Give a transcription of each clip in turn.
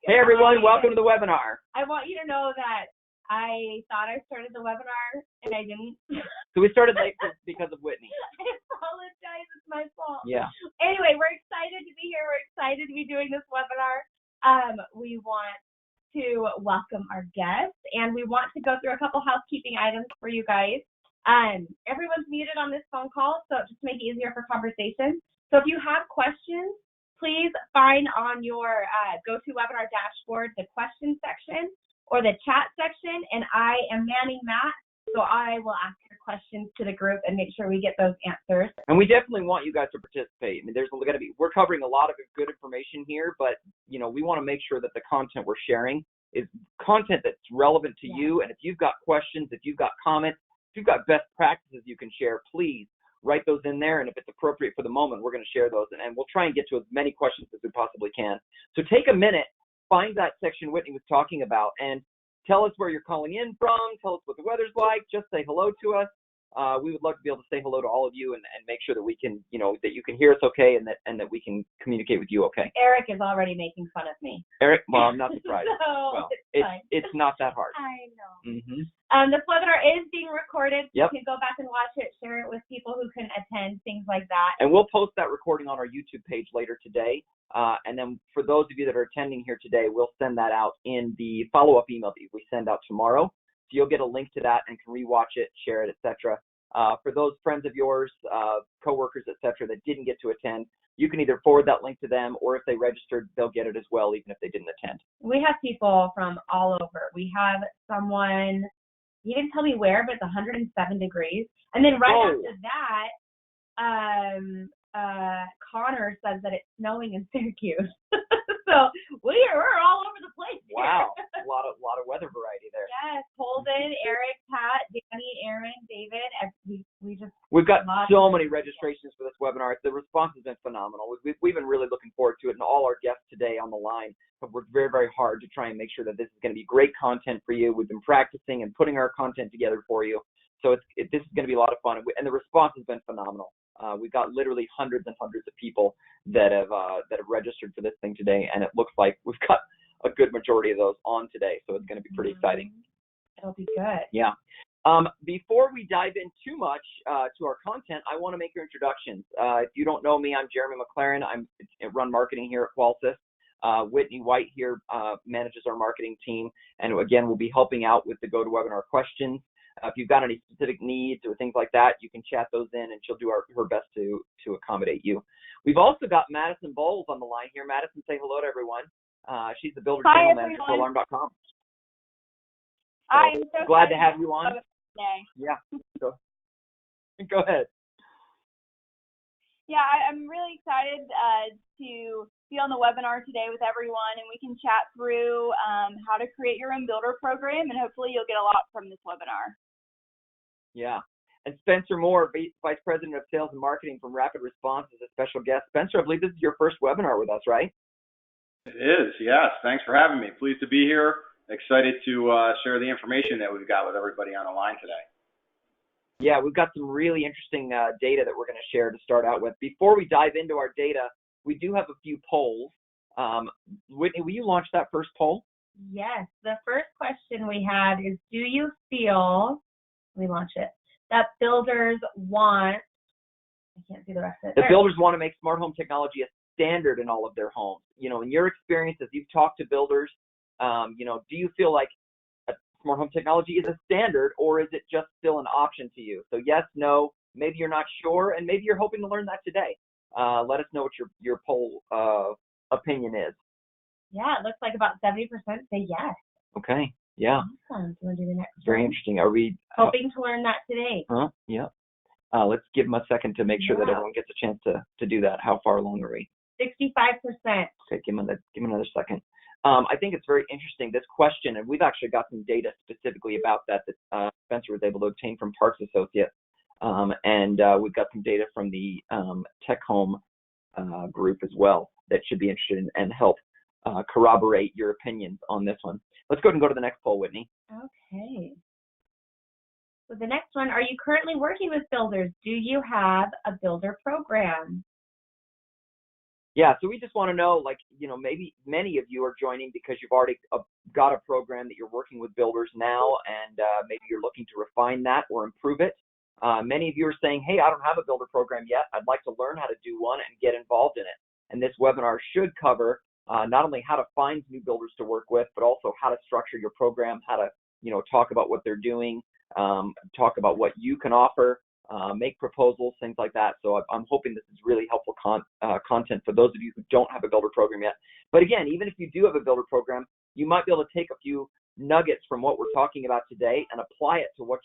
Hey everyone, welcome to the webinar. I want you to know that I thought I started the webinar and I didn't. So we started late because of Whitney. I apologize, it's my fault. Yeah. Anyway, we're excited to be here. We're excited to be doing this webinar. We want to welcome our guests and we want to go through a couple housekeeping items for you guys. Everyone's muted on this phone call, so just to make it easier for conversation. So if you have questions, please find on your GoToWebinar dashboard the questions section or the chat section, and I am manning that, so I will ask your questions to the group and make sure we get those answers. And we definitely want you guys to participate. I mean, we're covering a lot of good information here, but we want to make sure that the content we're sharing is content that's relevant to you. And if you've got questions, if you've got comments, if you've got best practices you can share, please write those in there, and if it's appropriate for the moment, we're going to share those, and we'll try and get to as many questions as we possibly can. So take a minute, find that section Whitney was talking about, and tell us where you're calling in from, tell us what the weather's like, just say hello to us. We would love to be able to say hello to all of you and make sure that we can, that you can hear us okay and that we can communicate with you okay. Eric is already making fun of me. Eric, well, I'm not surprised. No, well, it's not that hard. I know. Mm-hmm. This webinar is being recorded. Yep. You can go back and watch it, share it with people who can attend, things like that. And we'll post that recording on our YouTube page later today. And then for those of you that are attending here today, we'll send that out in the follow-up email that we send out tomorrow. So you'll get a link to that and can rewatch it, share it, etc. For those friends of yours, coworkers, etc., that didn't get to attend, you can either forward that link to them, or if they registered, they'll get it as well, even if they didn't attend. We have people from all over. We have someone, he didn't tell me where, but it's 107 degrees. And then right after that, Connor says that it's snowing in Syracuse. So we're all over the place here. Wow, a lot of weather variety there. Yes, Holden, Eric, Pat, Danny, Aaron, David. We've got so many registrations for this webinar. The response has been phenomenal. We've been really looking forward to it, and all our guests today on the line have worked very, very hard to try and make sure that this is going to be great content for you. We've been practicing and putting our content together for you. So this is going to be a lot of fun, and the response has been phenomenal. We've got literally hundreds and hundreds of people that have registered for this thing today, and it looks like we've got a good majority of those on today. So it's going to be pretty exciting. It'll be good. Yeah. Before we dive in too much to our content, I want to make your introductions. If you don't know me, I'm Jeremy McLerran. I run marketing here at Qolsys. Whitney White here manages our marketing team, and again, we'll be helping out with the GoToWebinar questions. If you've got any specific needs or things like that, you can chat those in, and she'll do her best to accommodate you. We've also got Madison Bowles on the line here. Madison, say hello to everyone. She's the Builder Channel Manager for Alarm.com. I'm so glad to have you on. Today. Yeah. Go ahead. Yeah, I'm really excited to be on the webinar today with everyone, and we can chat through how to create your own builder program, and hopefully you'll get a lot from this webinar. Yeah. And Spencer Moore, Vice President of Sales and Marketing from Rapid Response, is a special guest. Spencer, I believe this is your first webinar with us, right? It is, yes. Thanks for having me. Pleased to be here. Excited to share the information that we've got with everybody on the line today. Yeah, we've got some really interesting data that we're going to share to start out with. Before we dive into our data, we do have a few polls. Whitney, will you launch that first poll? Yes. The first question we had is, do you feel, let me launch it, that builders want, I can't see the rest of it. The builders want to make smart home technology a standard in all of their homes. In your experience, as you've talked to builders, do you feel like smart home technology is a standard, or is it just still an option to you? So yes, no, maybe you're not sure, and maybe you're hoping to learn that today. Let us know what your poll opinion is. Yeah, it looks like about 70% say yes. Okay, yeah. Awesome. Do you want to do the next Very one? interesting. Are we hoping to learn that today? Yeah. Let's give them a second to make sure that everyone gets a chance to do that. How far along are we? 65%. Okay, give them another second. I think it's very interesting, this question, and we've actually got some data specifically about that Spencer was able to obtain from Parks Associates. And we've got some data from the Tech Home group as well that should be interested in and help corroborate your opinions on this one. Let's go ahead and go to the next poll, Whitney. Okay. So the next one, are you currently working with builders? Do you have a builder program? Yeah, so we just want to know, like, maybe many of you are joining because you've already got a program that you're working with builders now, and maybe you're looking to refine that or improve it. Many of you are saying, hey, I don't have a builder program yet. I'd like to learn how to do one and get involved in it. And this webinar should cover not only how to find new builders to work with, but also how to structure your program, how to, talk about what they're doing, talk about what you can offer, make proposals, things like that. So I'm hoping this is really helpful content for those of you who don't have a builder program yet. But again, even if you do have a builder program, you might be able to take a few nuggets from what we're talking about today and apply it to what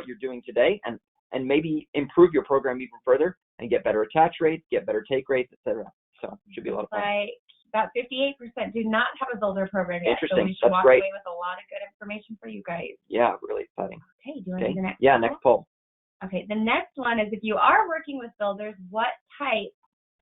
you're doing today, and maybe improve your program even further and get better attach rates, get better take rates, etc. So it should be a lot of fun. Like about 58% do not have a builder program yet. Interesting. So we should That's walk great. away with a lot of good information for you guys. Yeah, really exciting. Okay, do you want to do the next Yeah, poll? next poll. Okay, the next one is, if you are working with builders, what type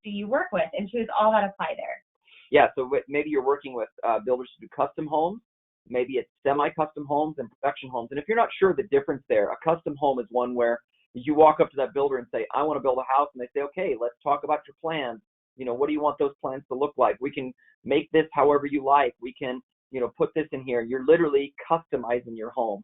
do you work with? And choose all that apply there. Yeah, so maybe you're working with builders to do custom homes. Maybe it's semi-custom homes and production homes. And if you're not sure the difference there, a custom home is one where you walk up to that builder and say, I want to build a house. And they say, okay, let's talk about your plans. What do you want those plans to look like? We can make this however you like. We can, put this in here. You're literally customizing your home.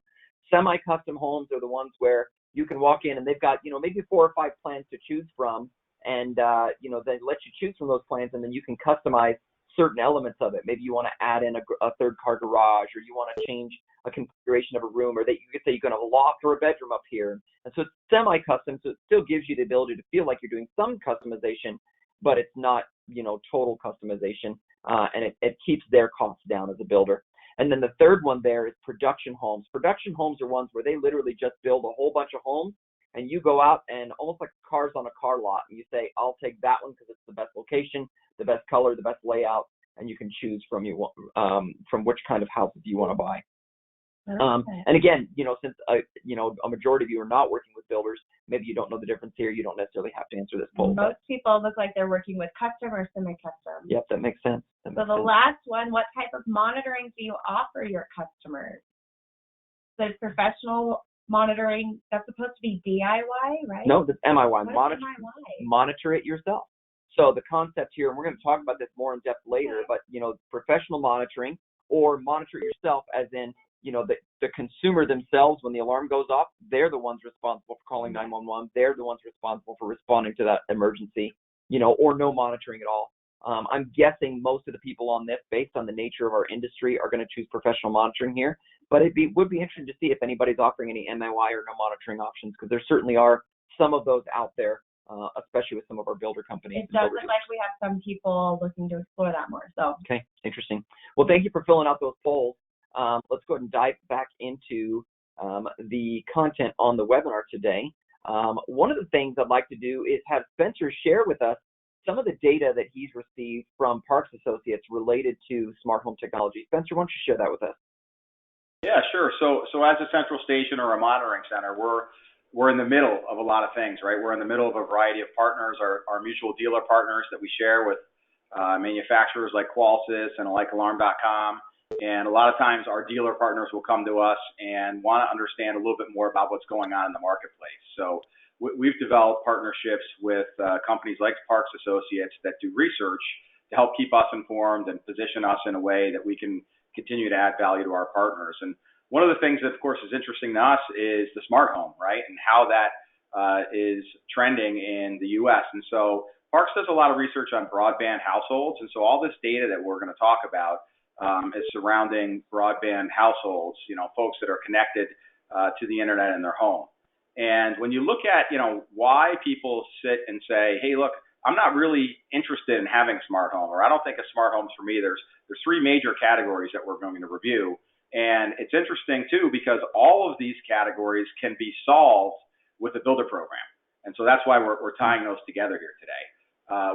Semi-custom homes are the ones where you can walk in and they've got, maybe 4 or 5 plans to choose from. And, they let you choose from those plans, and then you can customize certain elements of it. Maybe you want to add in a third car garage, or you want to change a configuration of a room, or that you could say you're going to have a loft or a bedroom up here. And so it's semi-custom, so it still gives you the ability to feel like you're doing some customization, but it's not, total customization, and it keeps their costs down as a builder. And then the third one there is production homes. Production homes are ones where they literally just build a whole bunch of homes, and you go out and almost like cars on a car lot, and you say, I'll take that one because it's the best location, the best color, the best layout, and you can choose from which kind of houses you want to buy. And again, since a majority of you are not working with builders, maybe you don't know the difference here. You don't necessarily have to answer this poll. Most people look like they're working with custom or semi-custom. Yep, that makes sense. So the last one, what type of monitoring do you offer your customers? So it's professional monitoring. That's supposed to be DIY, right? No, that's MIY. What is MIY? Monitor it yourself. So the concept here, and we're going to talk about this more in depth later, but professional monitoring, or monitor it yourself, as in the consumer themselves, when the alarm goes off, they're the ones responsible for calling 911. They're the ones responsible for responding to that emergency, or no monitoring at all. I'm guessing most of the people on this, based on the nature of our industry, are going to choose professional monitoring here. But would be interesting to see if anybody's offering any MIY or no monitoring options, because there certainly are some of those out there, especially with some of our builder companies. It does look like we have some people looking to explore that more. So okay, interesting. Well, thank you for filling out those polls. Let's go ahead and dive back into the content on the webinar today. One of the things I'd like to do is have Spencer share with us some of the data that he's received from Parks Associates related to smart home technology. Spencer, why don't you share that with us? Yeah, sure. So as a central station or a monitoring center, we're in the middle of a lot of things, right? We're in the middle of a variety of partners, our mutual dealer partners that we share with manufacturers like Qolsys and likealarm.com. And a lot of times our dealer partners will come to us and want to understand a little bit more about what's going on in the marketplace. So we've developed partnerships with companies like Parks Associates that do research to help keep us informed and position us in a way that we can continue to add value to our partners. And one of the things that, of course, is interesting to us is the smart home, right? And how that is trending in the U.S. And so Parks does a lot of research on broadband households. And so all this data that we're going to talk about is surrounding broadband households, folks that are connected to the internet in their home. And when you look at, why people sit and say, hey, look, I'm not really interested in having a smart home, or I don't think a smart home's for me, there's 3 major categories that we're going to review. And it's interesting, too, because all of these categories can be solved with a builder program. And so that's why we're tying those together here today.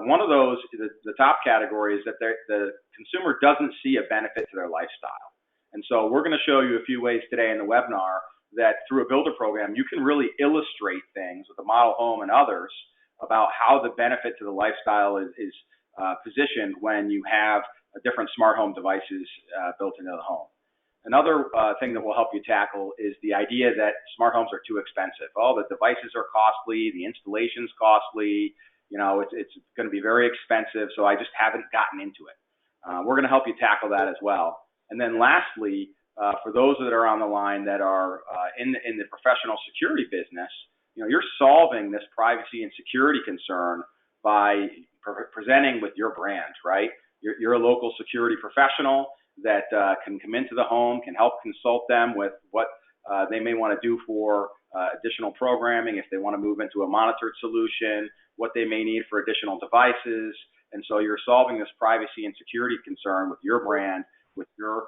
One of those, the top category, is that the consumer doesn't see a benefit to their lifestyle. And so we're going to show you a few ways today in the webinar that through a builder program, you can really illustrate things with a model home and others about how the benefit to the lifestyle is positioned when you have different smart home devices built into the home. Another thing that will help you tackle is the idea that smart homes are too expensive. Oh, the devices are costly, the installation's costly, it's going to be very expensive, so I just haven't gotten into it. We're going to help you tackle that as well. And then lastly, for those that are on the line that are in the professional security business, you're solving this privacy and security concern by presenting with your brand, right? You're a local security professional that can come into the home, can help consult them with what they may want to do for additional programming, if they want to move into a monitored solution, what they may need for additional devices. And so you're solving this privacy and security concern with your brand, with your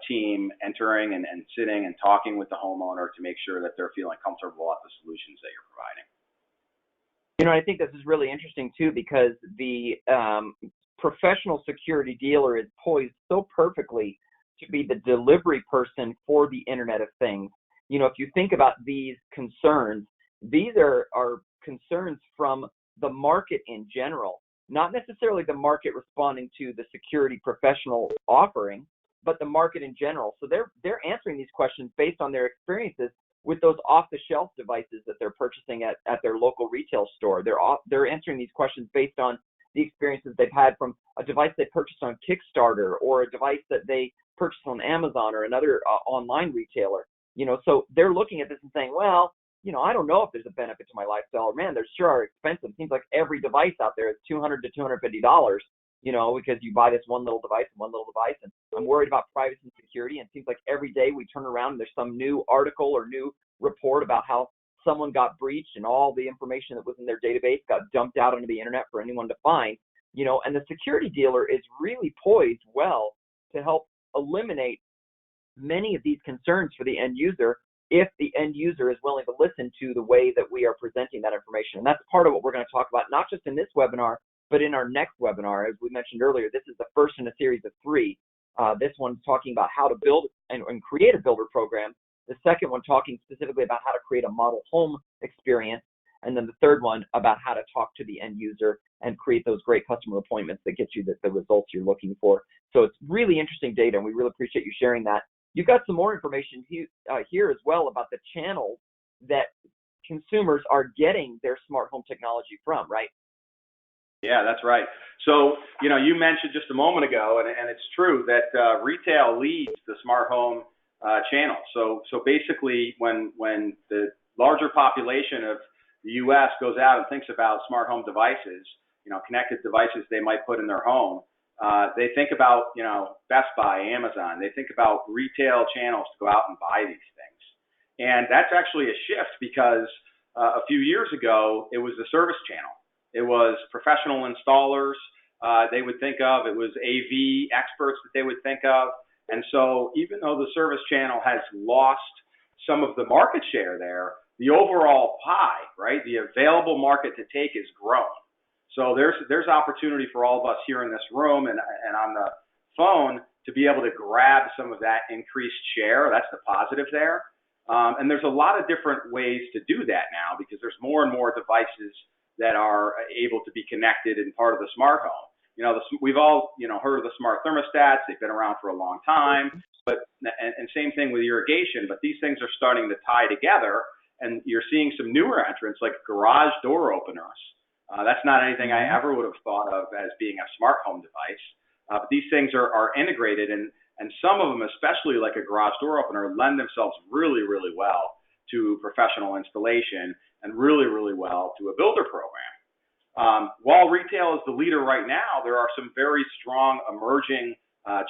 team entering and sitting and talking with the homeowner to make sure that they're feeling comfortable at the solutions that you're providing. I think this is really interesting too, because the professional security dealer is poised so perfectly to be the delivery person for the Internet of Things. If you think about these concerns, these are concerns from the market in general, not necessarily the market responding to the security professional offering, but the market in general. So they're answering these questions based on their experiences with those off-the-shelf devices that they're purchasing at their local retail store. They're answering these questions based on the experiences they've had from a device they purchased on Kickstarter, or a device that they purchased on Amazon or another online retailer. So they're looking at this and saying, well, I don't know if there's a benefit to my lifestyle, or man, they sure are expensive. It seems like every device out there is $200 to $250, because you buy this one little device, and I'm worried about privacy and security. And it seems like every day we turn around and there's some new article or new report about how someone got breached and all the information that was in their database got dumped out onto the internet for anyone to find, and the security dealer is really poised well to help eliminate many of these concerns for the end user, if the end user is willing to listen to the way that we are presenting that information. And that's part of what we're going to talk about, not just in this webinar, but in our next webinar. As we mentioned earlier, this is the first in a series of 3. This one's talking about how to build and create a builder program. The second one talking specifically about how to create a model home experience. And then the third one about how to talk to the end user and create those great customer appointments that get you the results you're looking for. So it's really interesting data, and we really appreciate you sharing that. You've got some more information here as well about the channels that consumers are getting their smart home technology from, right? Yeah, that's right. So, you mentioned just a moment ago, and it's true that retail leads the smart home channel. So basically, when the larger population of the U.S. goes out and thinks about smart home devices, connected devices they might put in their home, they think about, Best Buy, Amazon. They think about retail channels to go out and buy these things. And that's actually a shift, because a few years ago, it was the service channel. It was professional installers they would think of. It was AV experts that they would think of. And so even though the service channel has lost some of the market share there, the overall pie, right, the available market to take is grown. So there's opportunity for all of us here in this room and on the phone to be able to grab some of that increased share. That's the positive there. And there's a lot of different ways to do that now, because there's more and more devices that are able to be connected and part of the smart home. We've all, heard of the smart thermostats. They've been around for a long time, and same thing with irrigation, but these things are starting to tie together, and you're seeing some newer entrants like garage door openers. That's not anything I ever would have thought of as being a smart home device. But these things are integrated, and some of them, especially like a garage door opener, lend themselves really, really well to professional installation and really, really well to a builder program. While retail is the leader right now, there are some very strong emerging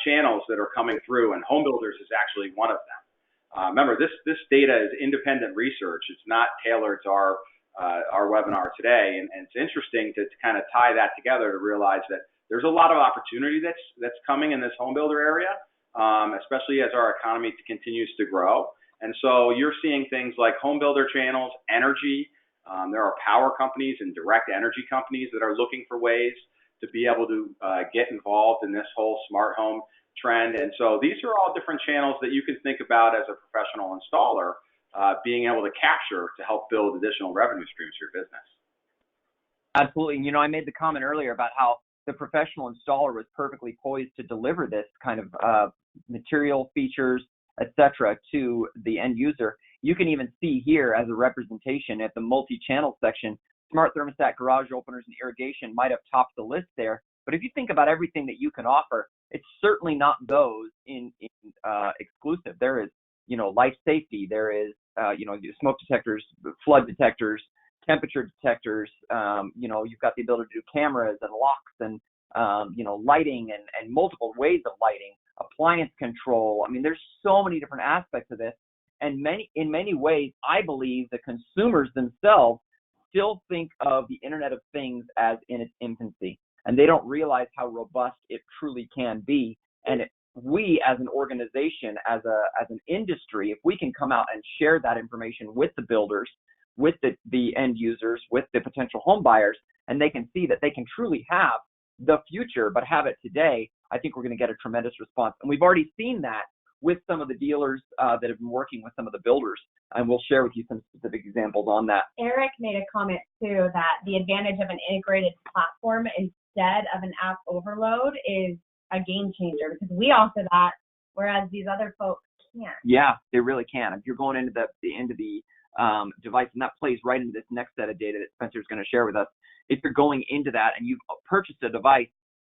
channels that are coming through, and home builders is actually one of them. Remember, this data is independent research. It's not tailored to our webinar today, and it's interesting to kind of tie that together to realize that there's a lot of opportunity that's coming in this home builder area, especially as our economy continues to grow. And so you're seeing things like home builder channels, energy. There are power companies and direct energy companies that are looking for ways to be able to get involved in this whole smart home trend. And so these are all different channels that you can think about as a professional installer being able to capture to help build additional revenue streams for your business. Absolutely. I made the comment earlier about how the professional installer was perfectly poised to deliver this kind of material, features, etc., to the end user. You can even see here as a representation at the multi-channel section smart thermostat, garage openers, and irrigation might have topped the list there. But if you think about everything that you can offer, it's certainly not those in exclusive. There is, life safety. There is, smoke detectors, flood detectors, temperature detectors. You've got the ability to do cameras and locks and, lighting and multiple ways of lighting, appliance control. I mean, there's so many different aspects of this. And in many ways, I believe the consumers themselves still think of the Internet of Things as in its infancy, and they don't realize how robust it truly can be. And we, as an organization, as an industry, if we can come out and share that information with the builders, with the end users, with the potential home buyers, and they can see that they can truly have the future, but have it today, I think we're going to get a tremendous response. And we've already seen that with some of the dealers that have been working with some of the builders, and we'll share with you some specific examples on that. Eric made a comment too that the advantage of an integrated platform instead of an app overload is a game changer, because we offer that, whereas these other folks can't. Yeah, they really can. If you're going into the device, and that plays right into this next set of data that Spencer's going to share with us. If you're going into that and you've purchased a device,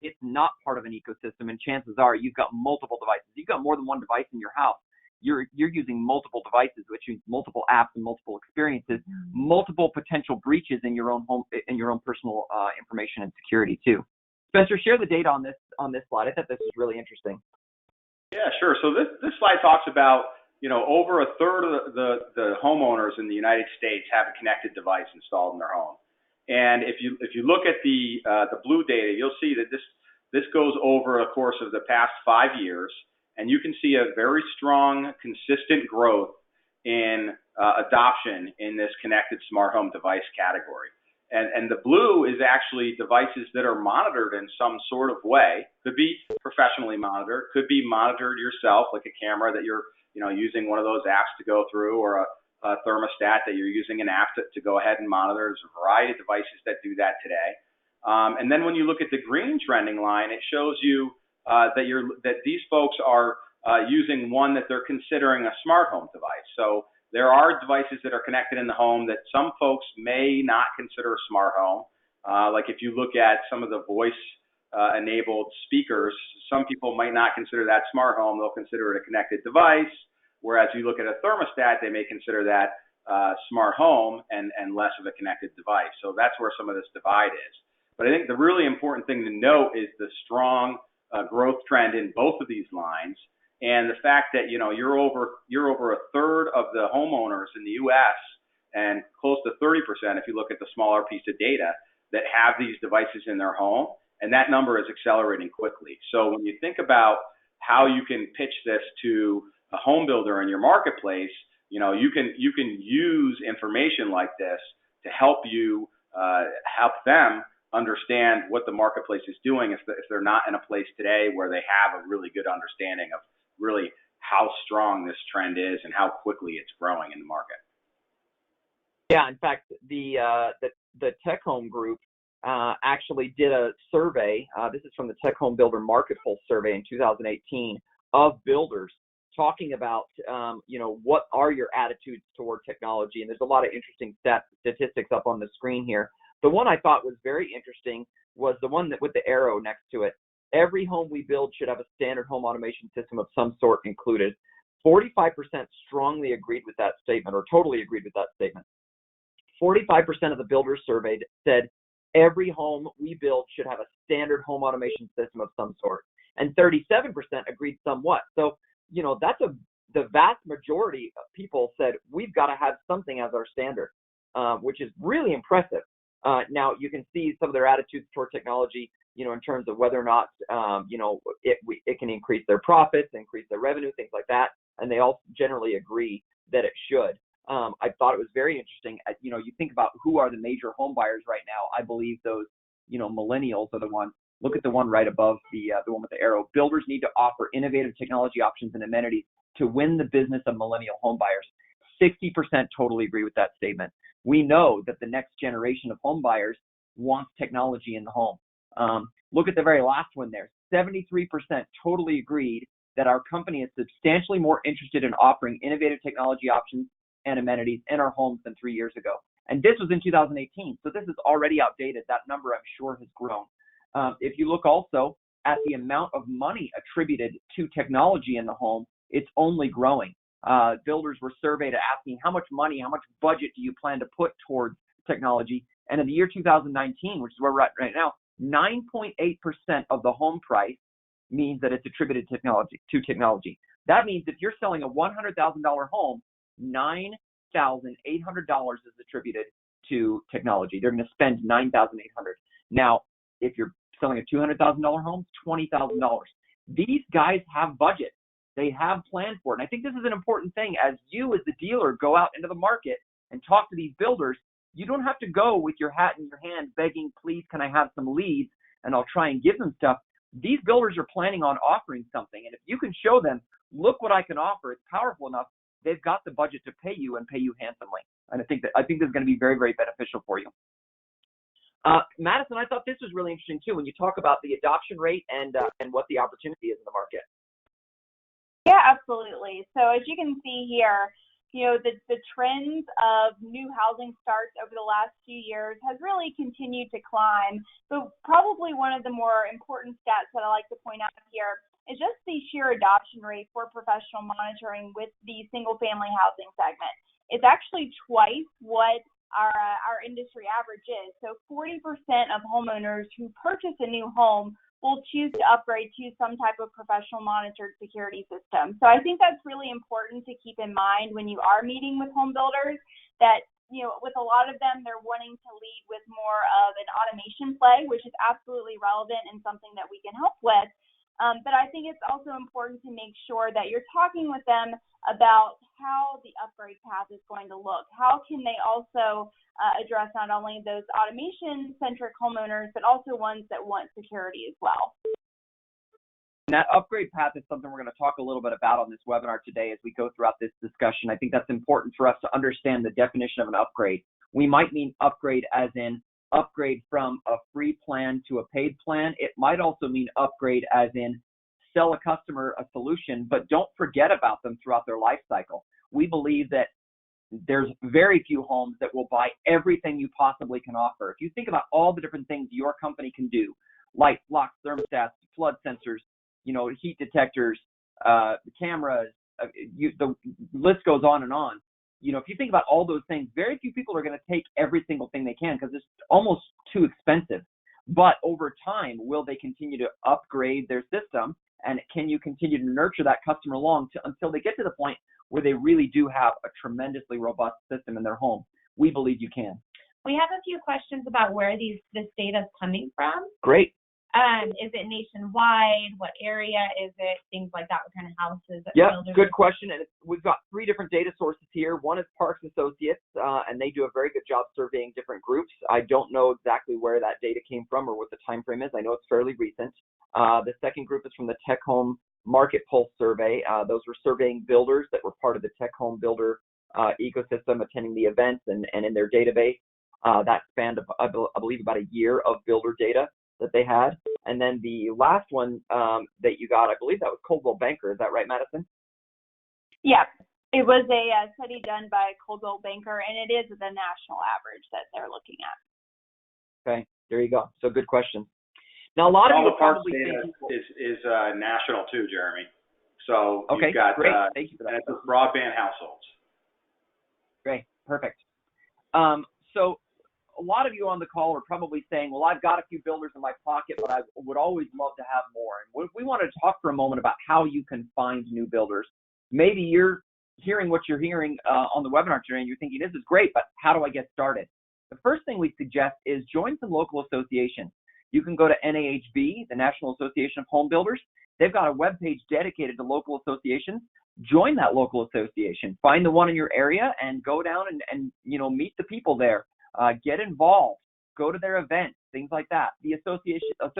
it's not part of an ecosystem, and chances are you've got multiple devices. You've got more than one device in your house. You're using multiple devices, which means multiple apps and multiple experiences, multiple potential breaches in your own home, in your own personal information and security too. Spencer, share the data on this slide. I thought this was really interesting. Yeah, sure. So this slide talks about, over a third of the homeowners in the United States have a connected device installed in their home. And if you look at the blue data, you'll see that this goes over a course of the past 5 years, and you can see a very strong, consistent growth in adoption in this connected smart home device category. And the blue is actually devices that are monitored in some sort of way. Could be professionally monitored, could be monitored yourself, like a camera that you're using one of those apps to go through, or a thermostat that you're using an app to go ahead and monitor. There's a variety of devices that do that today. And then when you look at the green trending line, it shows you that these folks are using one that they're considering a smart home device. So there are devices that are connected in the home that some folks may not consider a smart home. Like if you look at some of the voice enabled speakers, some people might not consider that smart home. They'll consider it a connected device. Whereas you look at a thermostat, they may consider that smart home and less of a connected device. So that's where some of this divide is. But I think the really important thing to note is the strong growth trend in both of these lines, and the fact that you're over a third of the homeowners in the U.S. and close to 30% if you look at the smaller piece of data that have these devices in their home, and that number is accelerating quickly. So when you think about how you can pitch this to a home builder in your marketplace, you can use information like this to help you help them understand what the marketplace is doing if they're not in a place today where they have a really good understanding of really how strong this trend is and how quickly it's growing in the market. Yeah, in fact, the Tech Home Group actually did a survey. This is from the Tech Home Builder Market Pulse survey in 2018 of builders, talking about, what are your attitudes toward technology? And there's a lot of interesting statistics up on the screen here. The one I thought was very interesting was the one that with the arrow next to it. Every home we build should have a standard home automation system of some sort included. 45% strongly agreed with that statement, or totally agreed with that statement. 45% of the builders surveyed said every home we build should have a standard home automation system of some sort. And 37% agreed somewhat. So, the vast majority of people said we've got to have something as our standard, which is really impressive. Now you can see some of their attitudes toward technology, in terms of whether or not, it can increase their profits, increase their revenue, things like that. And they all generally agree that it should. I thought it was very interesting. You think about who are the major home buyers right now. I believe those, millennials are the ones. Look at the one right above the one with the arrow. Builders need to offer innovative technology options and amenities to win the business of millennial home buyers. 60% totally agree with that statement. We know that the next generation of home buyers wants technology in the home. Look at the very last one there. 73% totally agreed that our company is substantially more interested in offering innovative technology options and amenities in our homes than 3 years ago. And this was in 2018. So this is already outdated. That number, I'm sure, has grown. If you look also at the amount of money attributed to technology in the home, it's only growing. Builders were surveyed asking how much money, how much budget do you plan to put towards technology? And in the year 2019, which is where we're at right now, 9.8% of the home price means that it's attributed to technology. That means if you're selling a $100,000 home, $9,800 is attributed to technology. They're going to spend $9,800. Now, if you're selling a $200,000 home, $20,000. These guys have budget. They have planned for it. And I think this is an important thing. As you, as the dealer, go out into the market and talk to these builders, you don't have to go with your hat in your hand begging, please, can I have some leads? And I'll try and give them stuff. These builders are planning on offering something. And if you can show them, look what I can offer, it's powerful enough, they've got the budget to pay you and pay you handsomely. And I think this is going to be very, very beneficial for you. Madison, I thought this was really interesting too when you talk about the adoption rate and what the opportunity is in the market. Yeah, absolutely. So as you can see here, the trends of new housing starts over the last few years has really continued to climb. But probably one of the more important stats that I like to point out here is just the sheer adoption rate for professional monitoring with the single-family housing segment. It's actually twice what our industry average is. So 40% of homeowners who purchase a new home will choose to upgrade to some type of professional monitored security system. So I think that's really important to keep in mind when you are meeting with home builders that, with a lot of them, they're wanting to lead with more of an automation play, which is absolutely relevant and something that we can help with. But I think it's also important to make sure that you're talking with them about how the upgrade path is going to look. How can they also address not only those automation-centric homeowners, but also ones that want security as well. And that upgrade path is something we're going to talk a little bit about on this webinar today as we go throughout this discussion. I think that's important for us to understand the definition of an upgrade. We might mean upgrade as in upgrade from a free plan to a paid plan. It might also mean upgrade as in sell a customer a solution, but don't forget about them throughout their life cycle. We believe that there's very few homes that will buy everything you possibly can offer. If you think about all the different things your company can do, lights, locks, thermostats, flood sensors, heat detectors, cameras, the list goes on and on. If you think about all those things, very few people are going to take every single thing they can because it's almost too expensive. But over time, will they continue to upgrade their system? And can you continue to nurture that customer until they get to the point where they really do have a tremendously robust system in their home? We believe you can. We have a few questions about where this data is coming from. Great. Is it nationwide? What area is it? Things like that. What kind of houses? Yeah, good question. And we've got 3 different data sources here. One is Parks Associates, and they do a very good job surveying different groups. I don't know exactly where that data came from or what the time frame is. I know it's fairly recent. The second group is from the Tech Home Market Pulse survey. Those were surveying builders that were part of the Tech Home Builder ecosystem, attending the events and in their database. That spanned, I believe, about a year of builder data that they had. And then the last one that you got, I believe that was Coldwell Banker. Is that right, Madison? Yeah, it was a study done by Coldwell Banker, and it is the national average that they're looking at. Okay, there you go. So good question. Now, a lot of people probably think is national too, Jeremy. So okay, you've got great. Thank you for that. and it's broadband households. Great, perfect. So a lot of you on the call are probably saying, well, I've got a few builders in my pocket, but I would always love to have more. And we want to talk for a moment about how you can find new builders. Maybe you're hearing what you're hearing on the webinar today, and you're thinking, this is great, but how do I get started? The first thing we suggest is join some local associations. You can go to NAHB, the National Association of Home Builders. They've got a webpage dedicated to local associations. Join that local association. Find the one in your area and go down and meet the people there. Get involved. Go to their events, things like that. The Association of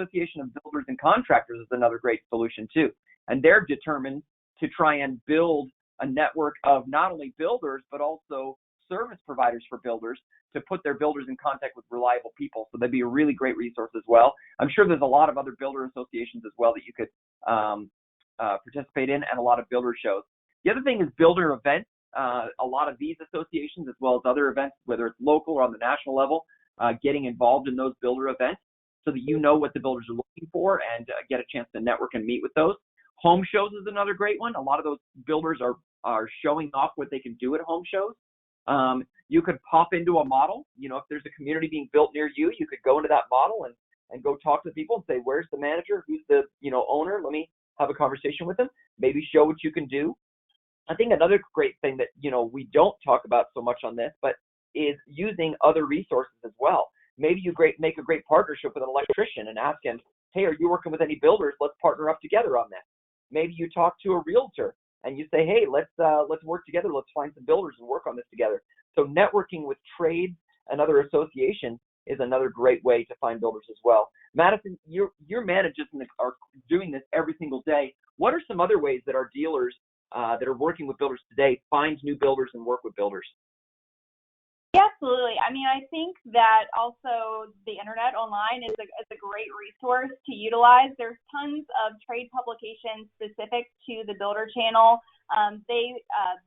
Builders and Contractors is another great solution too. And they're determined to try and build a network of not only builders, but also service providers for builders to put their builders in contact with reliable people. So that'd be a really great resource as well. I'm sure there's a lot of other builder associations as well that you could participate in, and a lot of builder shows. The other thing is builder events. a lot of these associations, as well as other events, whether it's local or on the national level, getting involved in those builder events so that you know what the builders are looking for and get a chance to network and meet with those. Home shows is another great one. A lot of those builders are showing off what they can do at home shows. You could pop into a model. If there's a community being built near you, you could go into that model and go talk to people and say, where's the manager? Who's the owner? Let me have a conversation with them. Maybe show what you can do. I think another great thing that we don't talk about so much on this, but is using other resources as well. Maybe you make a great partnership with an electrician and ask him, hey, are you working with any builders? Let's partner up together on this. Maybe you talk to a realtor and you say, hey, let's work together. Let's find some builders and work on this together. So networking with trades and other associations is another great way to find builders as well. Madison, your managers are doing this every single day. What are some other ways that our dealers that are working with builders today find new builders and work with builders? Yeah, absolutely. I mean, I think that also the internet online is a great resource to utilize. There's tons of trade publications specific to the builder channel.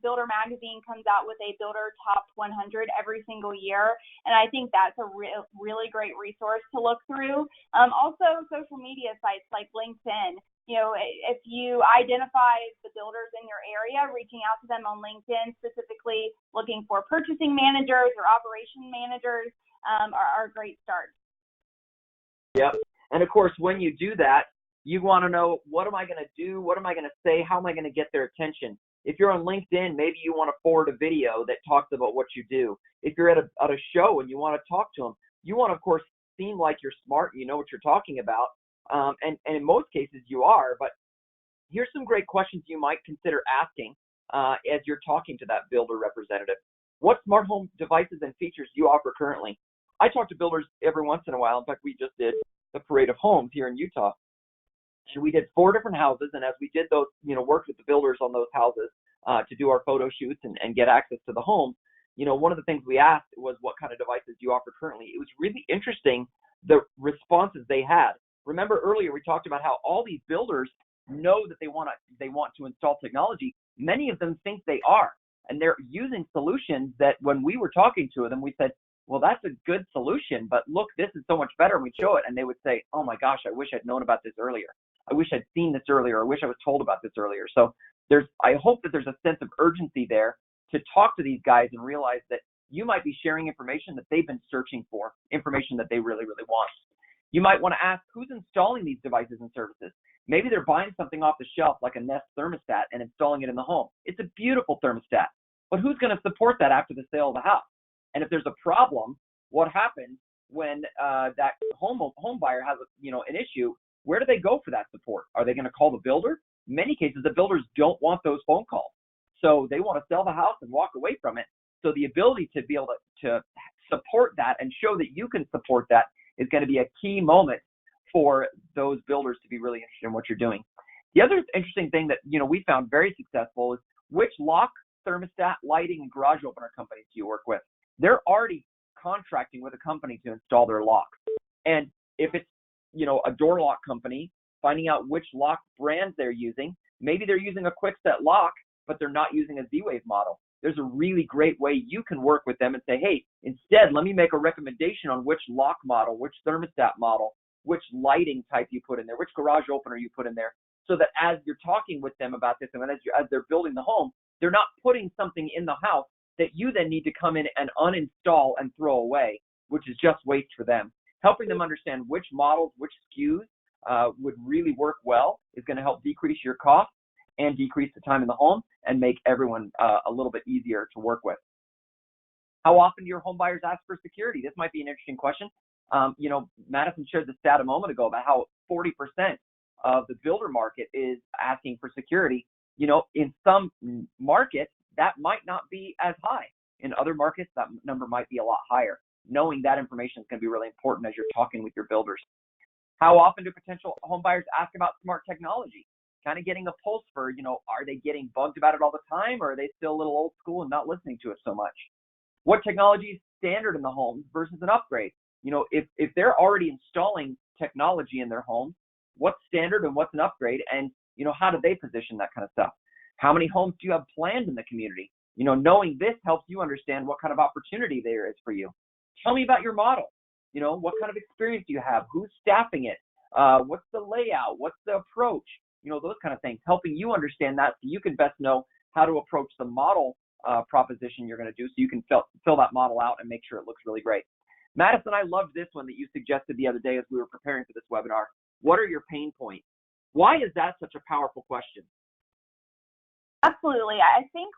Builder Magazine comes out with a Builder Top 100 every single year, and I think that's a really great resource to look through. Also, social media sites like LinkedIn. If you identify the builders in your area, reaching out to them on LinkedIn, specifically looking for purchasing managers or operation managers, are a great start. Yep. And of course, when you do that, you want to know, what am I going to do? What am I going to say? How am I going to get their attention? If you're on LinkedIn, maybe you want to forward a video that talks about what you do. If you're at a show and you want to talk to them, you want to, of course, seem like you're smart and you know what you're talking about. And in most cases you are, but here's some great questions you might consider asking as you're talking to that builder representative. What smart home devices and features do you offer currently? I talk to builders every once in a while. In fact, we just did the Parade of Homes here in Utah. And we did 4 different houses, and as we did those, worked with the builders on those houses to do our photo shoots and get access to the homes, one of the things we asked was, what kind of devices do you offer currently? It was really interesting, the responses they had. Remember earlier we talked about how all these builders know that they want to install technology. Many of them think they are, and they're using solutions that when we were talking to them, we said, well, that's a good solution, but look, this is so much better, and we'd show it, and they would say, oh my gosh, I wish I'd known about this earlier. I wish I'd seen this earlier. I wish I was told about this earlier. So I hope that there's a sense of urgency there to talk to these guys and realize that you might be sharing information that they've been searching for, information that they really, really want. You might want to ask, who's installing these devices and services? Maybe they're buying something off the shelf like a Nest thermostat and installing it in the home. It's a beautiful thermostat, but who's going to support that after the sale of the house? And if there's a problem, what happens when that home buyer has an issue? Where do they go for that support? Are they going to call the builder? In many cases, the builders don't want those phone calls. So they want to sell the house and walk away from it. So the ability to be able to support that and show that you can support that is going to be a key moment for those builders to be really interested in what you're doing. The other interesting thing that we found very successful is, which lock, thermostat, lighting, and garage opener companies do you work with? They're already contracting with a company to install their locks. And if it's a door lock company, finding out which lock brands they're using. Maybe they're using a QuickSet lock, but they're not using a Z-Wave model. There's a really great way you can work with them and say, hey, instead, let me make a recommendation on which lock model, which thermostat model, which lighting type you put in there, which garage opener you put in there, so that as you're talking with them about this and as they're building the home, they're not putting something in the house that you then need to come in and uninstall and throw away, which is just waste for them. Helping them understand which models, which SKUs would really work well is going to help decrease your costs and decrease the time in the home and make everyone a little bit easier to work with. How often do your home buyers ask for security? This might be an interesting question. Madison shared the stat a moment ago about how 40% of the builder market is asking for security. In some markets, that might not be as high. In other markets, that number might be a lot higher. Knowing that information is going to be really important as you're talking with your builders. How often do potential home buyers ask about smart technology? Kind of getting a pulse for, are they getting bugged about it all the time, or are they still a little old school and not listening to it so much? What technology is standard in the home versus an upgrade? If they're already installing technology in their home, what's standard and what's an upgrade? And, how do they position that kind of stuff? How many homes do you have planned in the community? Knowing this helps you understand what kind of opportunity there is for you. Tell me about your model. What kind of experience do you have? Who's staffing it? What's the layout? What's the approach? Those kind of things, helping you understand that so you can best know how to approach the model proposition you're going to do, so you can fill that model out and make sure it looks really great. Madison, I loved this one that you suggested the other day as we were preparing for this webinar. What are your pain points? Why is that such a powerful question? Absolutely. I think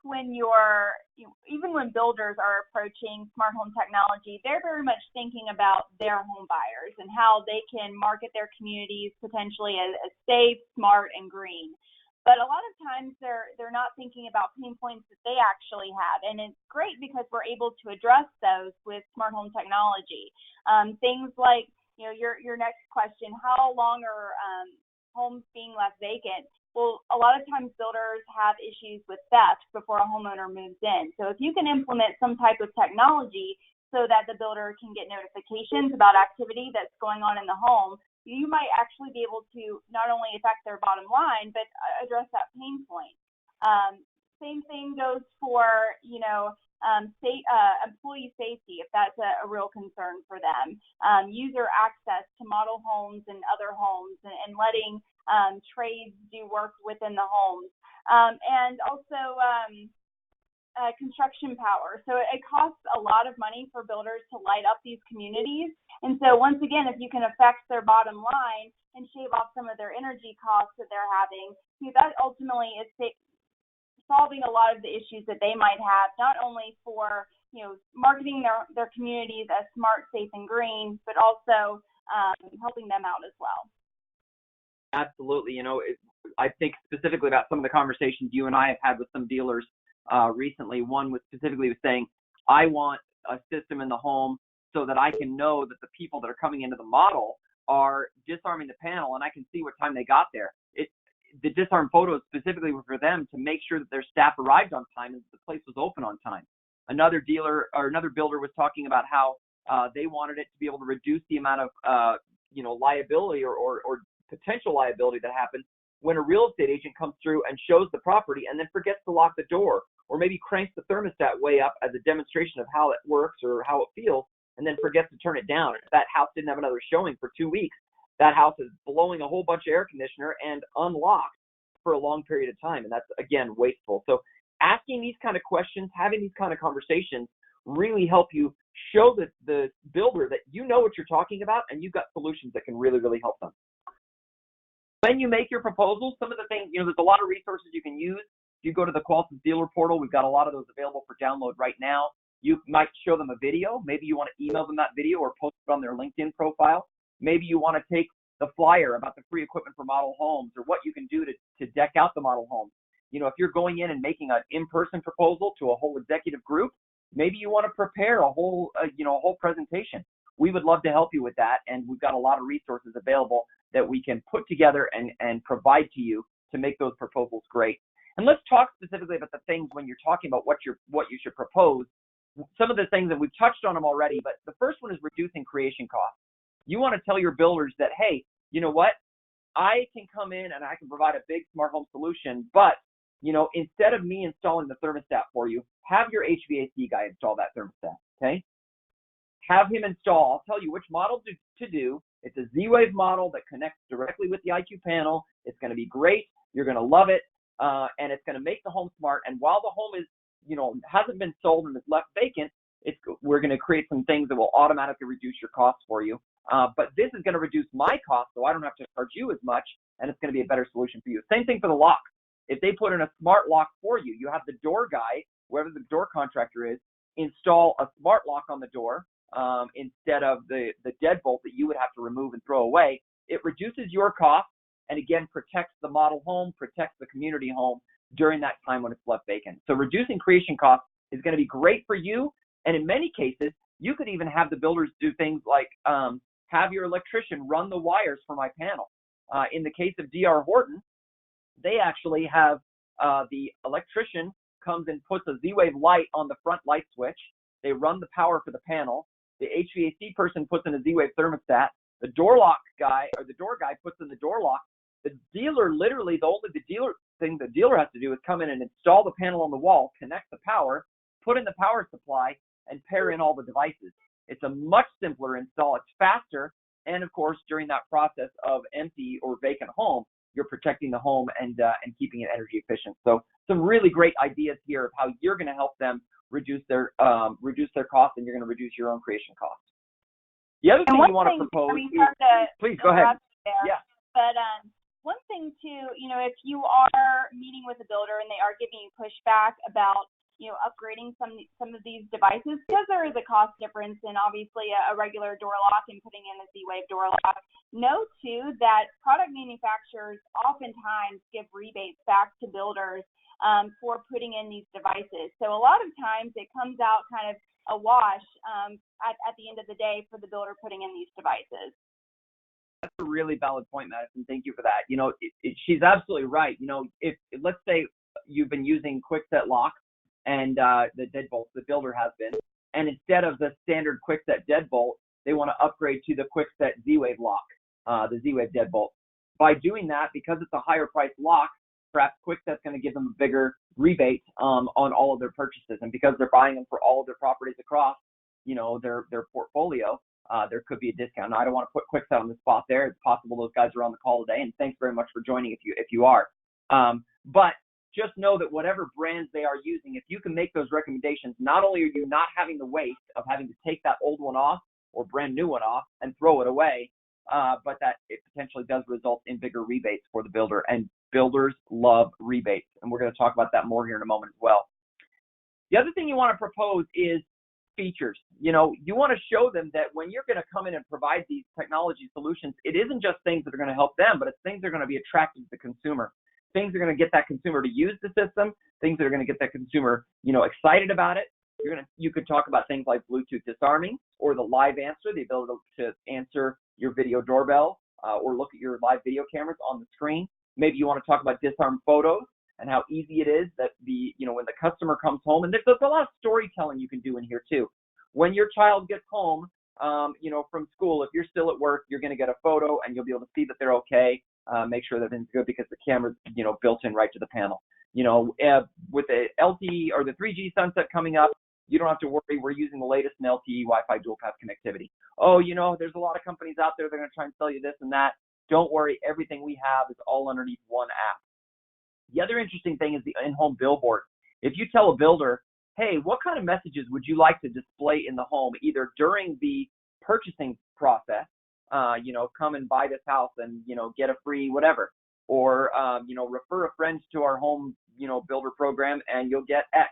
even when builders are approaching smart home technology, they're very much thinking about their home buyers and how they can market their communities potentially as safe, smart, and green. But a lot of times they're not thinking about pain points that they actually have. And it's great because we're able to address those with smart home technology. Things like, your next question, how long are homes being left vacant? Well, a lot of times builders have issues with theft before a homeowner moves in. So if you can implement some type of technology so that the builder can get notifications about activity that's going on in the home, you might actually be able to not only affect their bottom line, but address that pain point. Same thing goes for, employee safety, if that's a real concern for them. User access to model homes and other homes, and letting trades do work within the homes. And also construction power. So it costs a lot of money for builders to light up these communities. And so once again, if you can affect their bottom line and shave off some of their energy costs that they're having, that ultimately is solving a lot of the issues that they might have, not only for marketing their communities as smart, safe, and green, but also helping them out as well. Absolutely. I think specifically about some of the conversations you and I have had with some dealers recently. One was specifically saying, I want a system in the home so that I can know that the people that are coming into the model are disarming the panel, and I can see what time they got there. The disarm photos specifically were for them to make sure that their staff arrived on time and the place was open on time. Another builder was talking about how they wanted it to be able to reduce the amount of liability or potential liability that happens when a real estate agent comes through and shows the property and then forgets to lock the door, or maybe cranks the thermostat way up as a demonstration of how it works or how it feels, and then forgets to turn it down. If that house didn't have another showing for 2 weeks, that house is blowing a whole bunch of air conditioner and unlocked for a long period of time, and that's, again, wasteful. So asking these kind of questions, having these kind of conversations really help you show the builder that you know what you're talking about and you've got solutions that can really, really help them. When you make your proposals, some of the things, there's a lot of resources you can use. If you go to the Qolsys dealer portal, we've got a lot of those available for download right now. You might show them a video. Maybe you want to email them that video or post it on their LinkedIn profile. Maybe you want to take the flyer about the free equipment for model homes, or what you can do to deck out the model home. If you're going in and making an in-person proposal to a whole executive group, maybe you want to prepare a whole presentation. We would love to help you with that, and we've got a lot of resources available that we can put together and provide to you to make those proposals great. And let's talk specifically about the things when you're talking about what you should propose. Some of the things that we've touched on them already, but the first one is reducing creation costs. You want to tell your builders that, hey, you know what? I can come in and I can provide a big smart home solution, but instead of me installing the thermostat for you, have your HVAC guy install that thermostat, okay? Have him install. I'll tell you which model to do. It's a Z-Wave model that connects directly with the IQ panel. It's going to be great. You're going to love it, and it's going to make the home smart. And while the home is, hasn't been sold and is left vacant, we're going to create some things that will automatically reduce your costs for you. But this is going to reduce my cost, so I don't have to charge you as much, and it's going to be a better solution for you. Same thing for the lock. If they put in a smart lock for you, you have the door guy, whoever the door contractor is, install a smart lock on the door instead of the deadbolt that you would have to remove and throw away. It reduces your cost and, again, protects the model home, protects the community home during that time when it's left vacant. So reducing creation costs is going to be great for you, and in many cases, you could even have the builders do things like have your electrician run the wires for my panel. In the case of D.R. Horton, they actually have the electrician comes and puts a Z-Wave light on the front light switch. They run the power for the panel. The HVAC person puts in a Z-Wave thermostat. The door lock guy or the door guy puts in the door lock. The dealer literally, the thing the dealer has to do is come in and install the panel on the wall, connect the power, put in the power supply, and pair in all the devices. It's a much simpler install. It's faster. And of course, during that process of empty or vacant home, you're protecting the home and keeping it energy efficient. So some really great ideas here of how you're going to help them reduce their costs, and you're going to reduce your own creation costs. The other thing you want to propose please go ahead. Yeah. But one thing too, if you are meeting with a builder and they are giving you pushback about, upgrading some of these devices, because there is a cost difference in obviously a regular door lock and putting in a Z-Wave door lock. Know too that product manufacturers oftentimes give rebates back to builders for putting in these devices. So a lot of times it comes out kind of a wash at the end of the day for the builder putting in these devices. That's a really valid point, Madison. Thank you for that. She's absolutely right. If let's say you've been using quickset lock and the deadbolts, the builder has been, and instead of the standard quickset deadbolt, they want to upgrade to the quickset Z-Wave lock, the Z-Wave deadbolt. By doing that, because it's a higher price lock, perhaps Quickset's going to give them a bigger rebate on all of their purchases, and because they're buying them for all of their properties across, their portfolio. There could be a discount. Now, I don't want to put Quickset on the spot there. It's possible those guys are on the call today, and thanks very much for joining if you are. But just know that whatever brands they are using, if you can make those recommendations, not only are you not having the waste of having to take that old one off or brand new one off and throw it away, but that it potentially does result in bigger rebates for the builder. And builders love rebates, and we're going to talk about that more here in a moment as well. The other thing you want to propose is features. You want to show them that when you're going to come in and provide these technology solutions, it isn't just things that are going to help them, but it's things that are going to be attractive to the consumer. Things that are going to get that consumer to use the system, things that are going to get that consumer, excited about it. You could talk about things like Bluetooth disarming or the live answer, the ability to answer your video doorbell or look at your live video cameras on the screen. Maybe you want to talk about disarm photos and how easy it is that when the customer comes home, and there's a lot of storytelling you can do in here too. When your child gets home, from school, if you're still at work, you're going to get a photo and you'll be able to see that they're okay. Make sure that everything's good because the camera's, built in right to the panel. With the LTE or the 3G sunset coming up, you don't have to worry. We're using the latest in LTE Wi-Fi dual path connectivity. Oh, there's a lot of companies out there that are going to try and sell you this and that. Don't worry. Everything we have is all underneath one app. The other interesting thing is the in-home billboard. If you tell a builder, hey, what kind of messages would you like to display in the home, either during the purchasing process, come and buy this house and, get a free whatever, or, refer a friend to our home, builder program and you'll get X,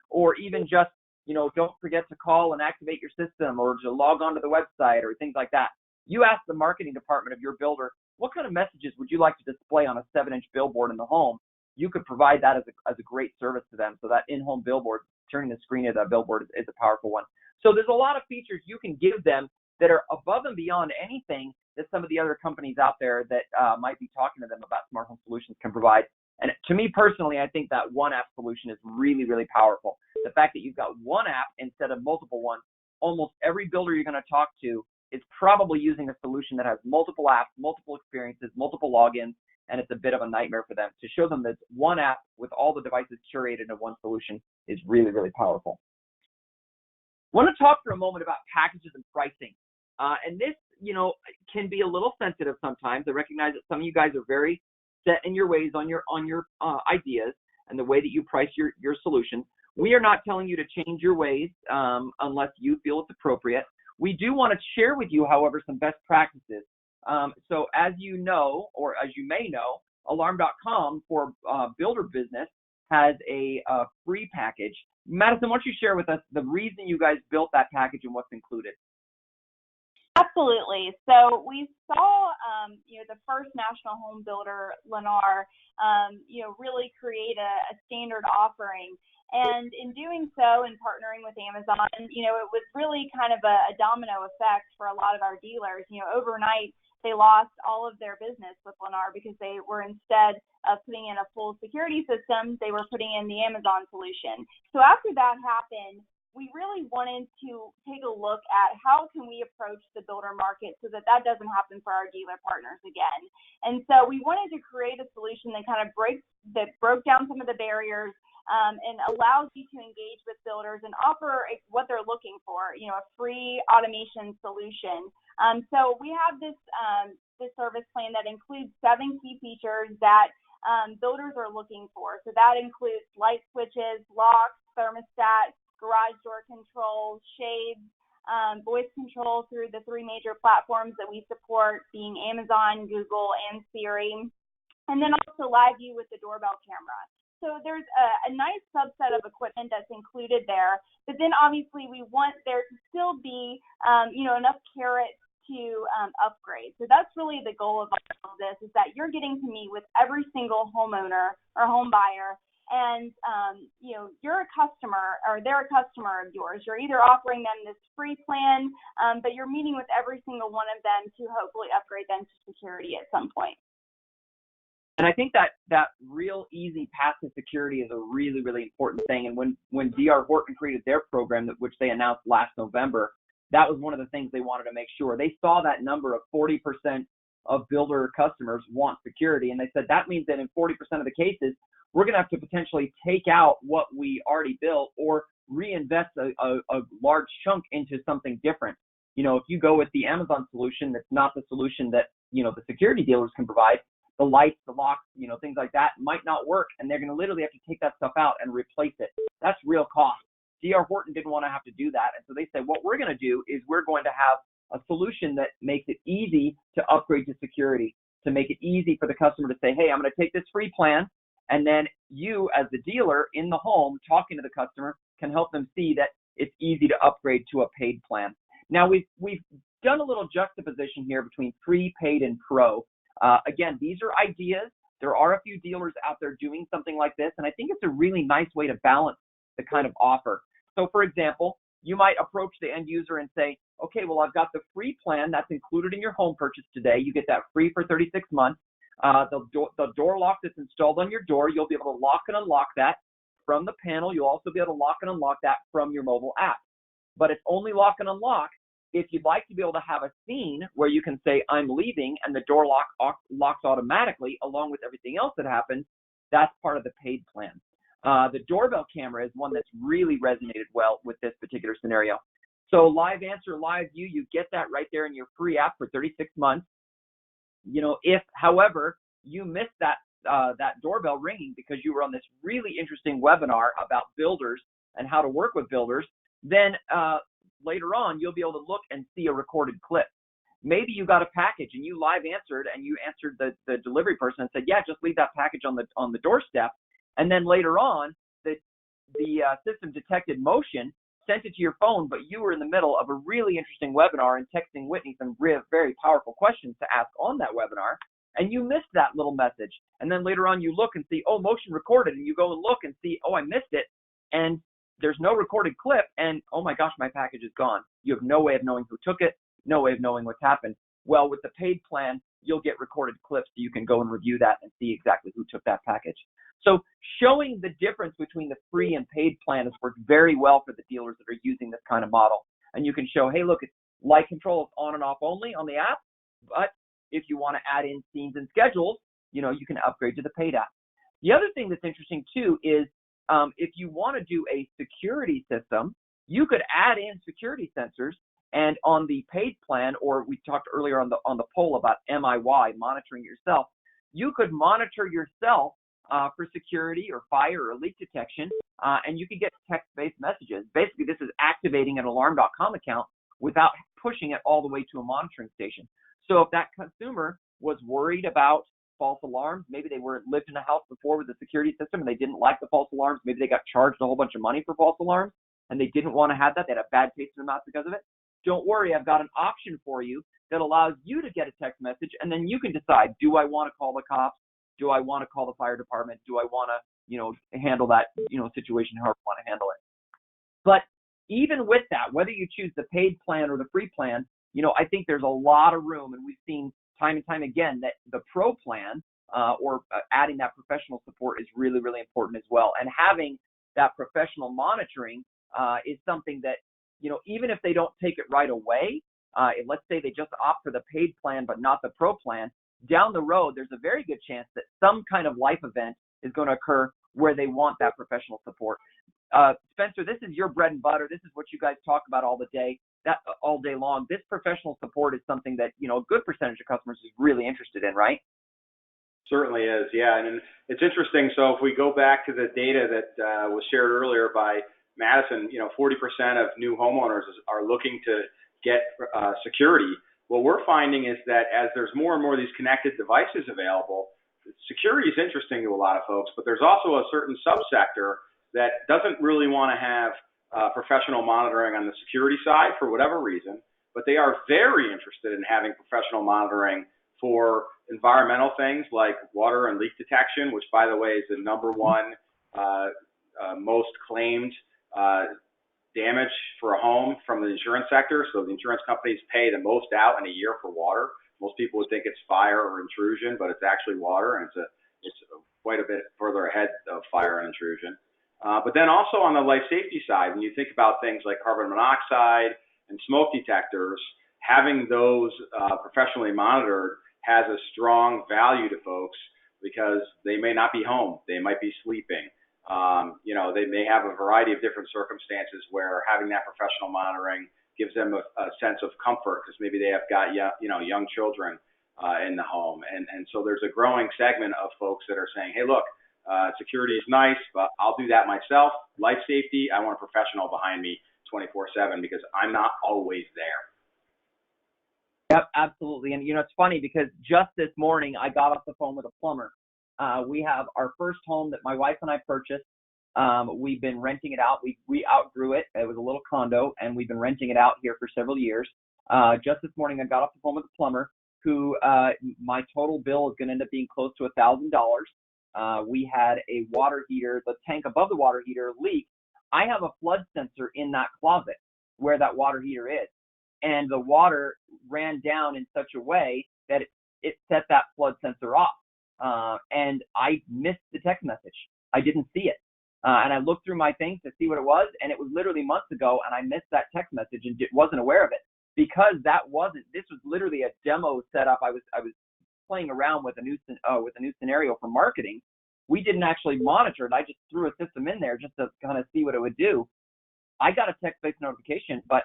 or even just, don't forget to call and activate your system or to log on to the website or things like that. You ask the marketing department of your builder, what kind of messages would you like to display on a 7-inch billboard in the home? You could provide that as a great service to them. So that in-home billboard, turning the screen of that billboard is a powerful one. So there's a lot of features you can give them that are above and beyond anything that some of the other companies out there that might be talking to them about smart home solutions can provide. And to me personally, I think that one app solution is really, really powerful. The fact that you've got one app instead of multiple ones, almost every builder you're going to talk to is probably using a solution that has multiple apps, multiple experiences, multiple logins, and it's a bit of a nightmare for them. To show them that one app with all the devices curated in one solution is really, really powerful. I want to talk for a moment about packages and pricing. And this, can be a little sensitive sometimes. I recognize that some of you guys are very set in your ways on your ideas and the way that you price your solutions. We are not telling you to change your ways unless you feel it's appropriate. We do want to share with you, however, some best practices. So as you know, or as you may know, Alarm.com for builder business has a free package. Madison, why don't you share with us the reason you guys built that package and what's included? Absolutely. So we saw, the first national home builder, Lennar, really create a standard offering. And in doing so and partnering with Amazon, it was really kind of a domino effect for a lot of our dealers. Overnight, they lost all of their business with Lennar because they were, instead of putting in a full security system, they were putting in the Amazon solution. So after that happened, we really wanted to take a look at how can we approach the builder market so that doesn't happen for our dealer partners again. And so we wanted to create a solution that kind of broke down some of the barriers and allows you to engage with builders and offer what they're looking for, a free automation solution. So we have this service plan that includes 7 key features that builders are looking for. So that includes light switches, locks, thermostat, garage door controls, shades, voice control through the 3 major platforms that we support, being Amazon, Google, and Siri, and then also live view with the doorbell camera. So there's a nice subset of equipment that's included there, but then obviously we want there to still be, enough carrots to upgrade. So that's really the goal of all of this, is that you're getting to meet with every single homeowner or home buyer, and you're a customer, or they're a customer of yours. You're either offering them this free plan, but you're meeting with every single one of them to hopefully upgrade them to security at some point. And I think that real easy path to security is a really, really important thing. And when D.R. Horton created their program, which they announced last November, that was one of the things they wanted to make sure. They saw that number of 40% of builder customers want security, and they said that means that in 40% of the cases, we're going to have to potentially take out what we already built or reinvest a large chunk into something different. If you go with the Amazon solution, that's not the solution that, the security dealers can provide. The lights, the locks, things like that might not work, and they're going to literally have to take that stuff out and replace it. That's real cost. D.R. Horton didn't want to have to do that, and so they said, what we're going to do is we're going to have a solution that makes it easy to upgrade to security, to make it easy for the customer to say, hey, I'm going to take this free plan, and then you, as the dealer in the home, talking to the customer, can help them see that it's easy to upgrade to a paid plan. Now, we've done a little juxtaposition here between free, paid, and pro. Again, these are ideas. There are a few dealers out there doing something like this, and I think it's a really nice way to balance the kind of offer. So, for example, you might approach the end user and say, okay, well, I've got the free plan that's included in your home purchase today. You get that free for 36 months. The door lock that's installed on your door, you'll be able to lock and unlock that from the panel. You'll also be able to lock and unlock that from your mobile app. But it's only lock and unlock if you'd like to be able to have a scene where you can say, I'm leaving, and the door locks automatically along with everything else that happens. That's part of the paid plan. The doorbell camera is one that's really resonated well with this particular scenario. So live answer, live view, you get that right there in your free app for 36 months. If, however, you missed that doorbell ringing because you were on this really interesting webinar about builders and how to work with builders, then later on, you'll be able to look and see a recorded clip. Maybe you got a package and you live answered, and you answered the delivery person and said, yeah, just leave that package on the doorstep. And then later on, the system detected motion, sent it to your phone, but you were in the middle of a really interesting webinar and texting Whitney some very powerful questions to ask on that webinar, and you missed that little message. And then later on, you look and see, oh, motion recorded, and you go and look and see, oh, I missed it, and there's no recorded clip, and oh my gosh, my package is gone. You have no way of knowing who took it, no way of knowing what's happened. Well, with the paid plan, you'll get recorded clips so you can go and review that and see exactly who took that package. So showing the difference between the free and paid plan has worked very well for the dealers that are using this kind of model. And you can show, hey, look, it's light control is on and off only on the app, but if you want to add in scenes and schedules, you can upgrade to the paid app. The other thing that's interesting too is if you want to do a security system, you could add in security sensors, and on the paid plan, or we talked earlier on the poll about MIY, monitoring yourself, you could monitor yourself for security or fire or leak detection, and you could get text-based messages. Basically, this is activating an alarm.com account without pushing it all the way to a monitoring station. So if that consumer was worried about false alarms, maybe they lived in a house before with a security system and they didn't like the false alarms, maybe they got charged a whole bunch of money for false alarms and they didn't want to have that, they had a bad taste in their mouth because of it. Don't worry, I've got an option for you that allows you to get a text message, and then you can decide, do I want to call the cops? Do I want to call the fire department? Do I want to, handle that, situation however you want to handle it? But even with that, whether you choose the paid plan or the free plan, I think there's a lot of room, and we've seen time and time again that the pro plan or adding that professional support is really, really important as well. And having that professional monitoring is something that, even if they don't take it right away, let's say they just opt for the paid plan but not the pro plan, down the road, there's a very good chance that some kind of life event is going to occur where they want that professional support. Spencer, this is your bread and butter. This is what you guys talk about all day long. This professional support is something that, a good percentage of customers is really interested in, right? Certainly is, yeah. And it's interesting. So if we go back to the data that was shared earlier by Madison, 40% of new homeowners are looking to get security. What we're finding is that as there's more and more of these connected devices available, security is interesting to a lot of folks, but there's also a certain subsector that doesn't really want to have professional monitoring on the security side for whatever reason, but they are very interested in having professional monitoring for environmental things like water and leak detection, which, by the way, is the number one most claimed damage for a home from the insurance sector. So the insurance companies pay the most out in a year for water. Most people would think it's fire or intrusion, but it's actually water, and it's quite a bit further ahead of fire and intrusion. But then also on the life safety side, when you think about things like carbon monoxide and smoke detectors, having those professionally monitored has a strong value to folks because they may not be home. They might be sleeping. They may have a variety of different circumstances where having that professional monitoring gives them a sense of comfort because maybe they have got young children in the home. And so there's a growing segment of folks that are saying, hey, look, security is nice, but I'll do that myself. Life safety, I want a professional behind me 24/7 because I'm not always there. Yep, absolutely. And, it's funny because just this morning I got off the phone with a plumber. We have our first home that my wife and I purchased. We've been renting it out. We outgrew it. It was a little condo, and we've been renting it out here for several years. Just this morning I got off the phone with a plumber who my total bill is going to end up being close to $1,000. We had a water heater, the tank above the water heater leaked. I have a flood sensor in that closet where that water heater is. And the water ran down in such a way that it set that flood sensor off. And I missed the text message. I didn't see it. And I looked through my things to see what it was, and it was literally months ago, and I missed that text message and wasn't aware of it because this was literally a demo setup. I was playing around with a new scenario for marketing. We didn't actually monitor it. I just threw a system in there just to kind of see what it would do. I got a text-based notification, but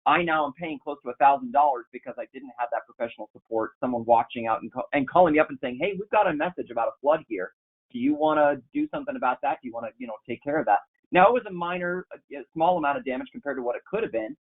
I now am paying close to $1,000 because I didn't have that professional support, someone watching out and calling me up and saying, hey, we've got a message about a flood here. Do you want to do something about that? Do you want to, take care of that? Now, it was a small amount of damage compared to what it could have been.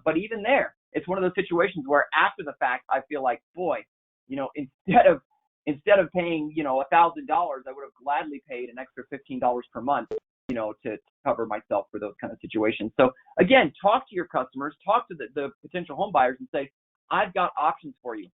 But even there, it's one of those situations where after the fact, I feel like, boy, instead of paying, $1,000, I would have gladly paid an extra $15 per month, to cover myself for those kind of situations. So again, talk to your customers, talk to the potential home buyers and say, I've got options for you.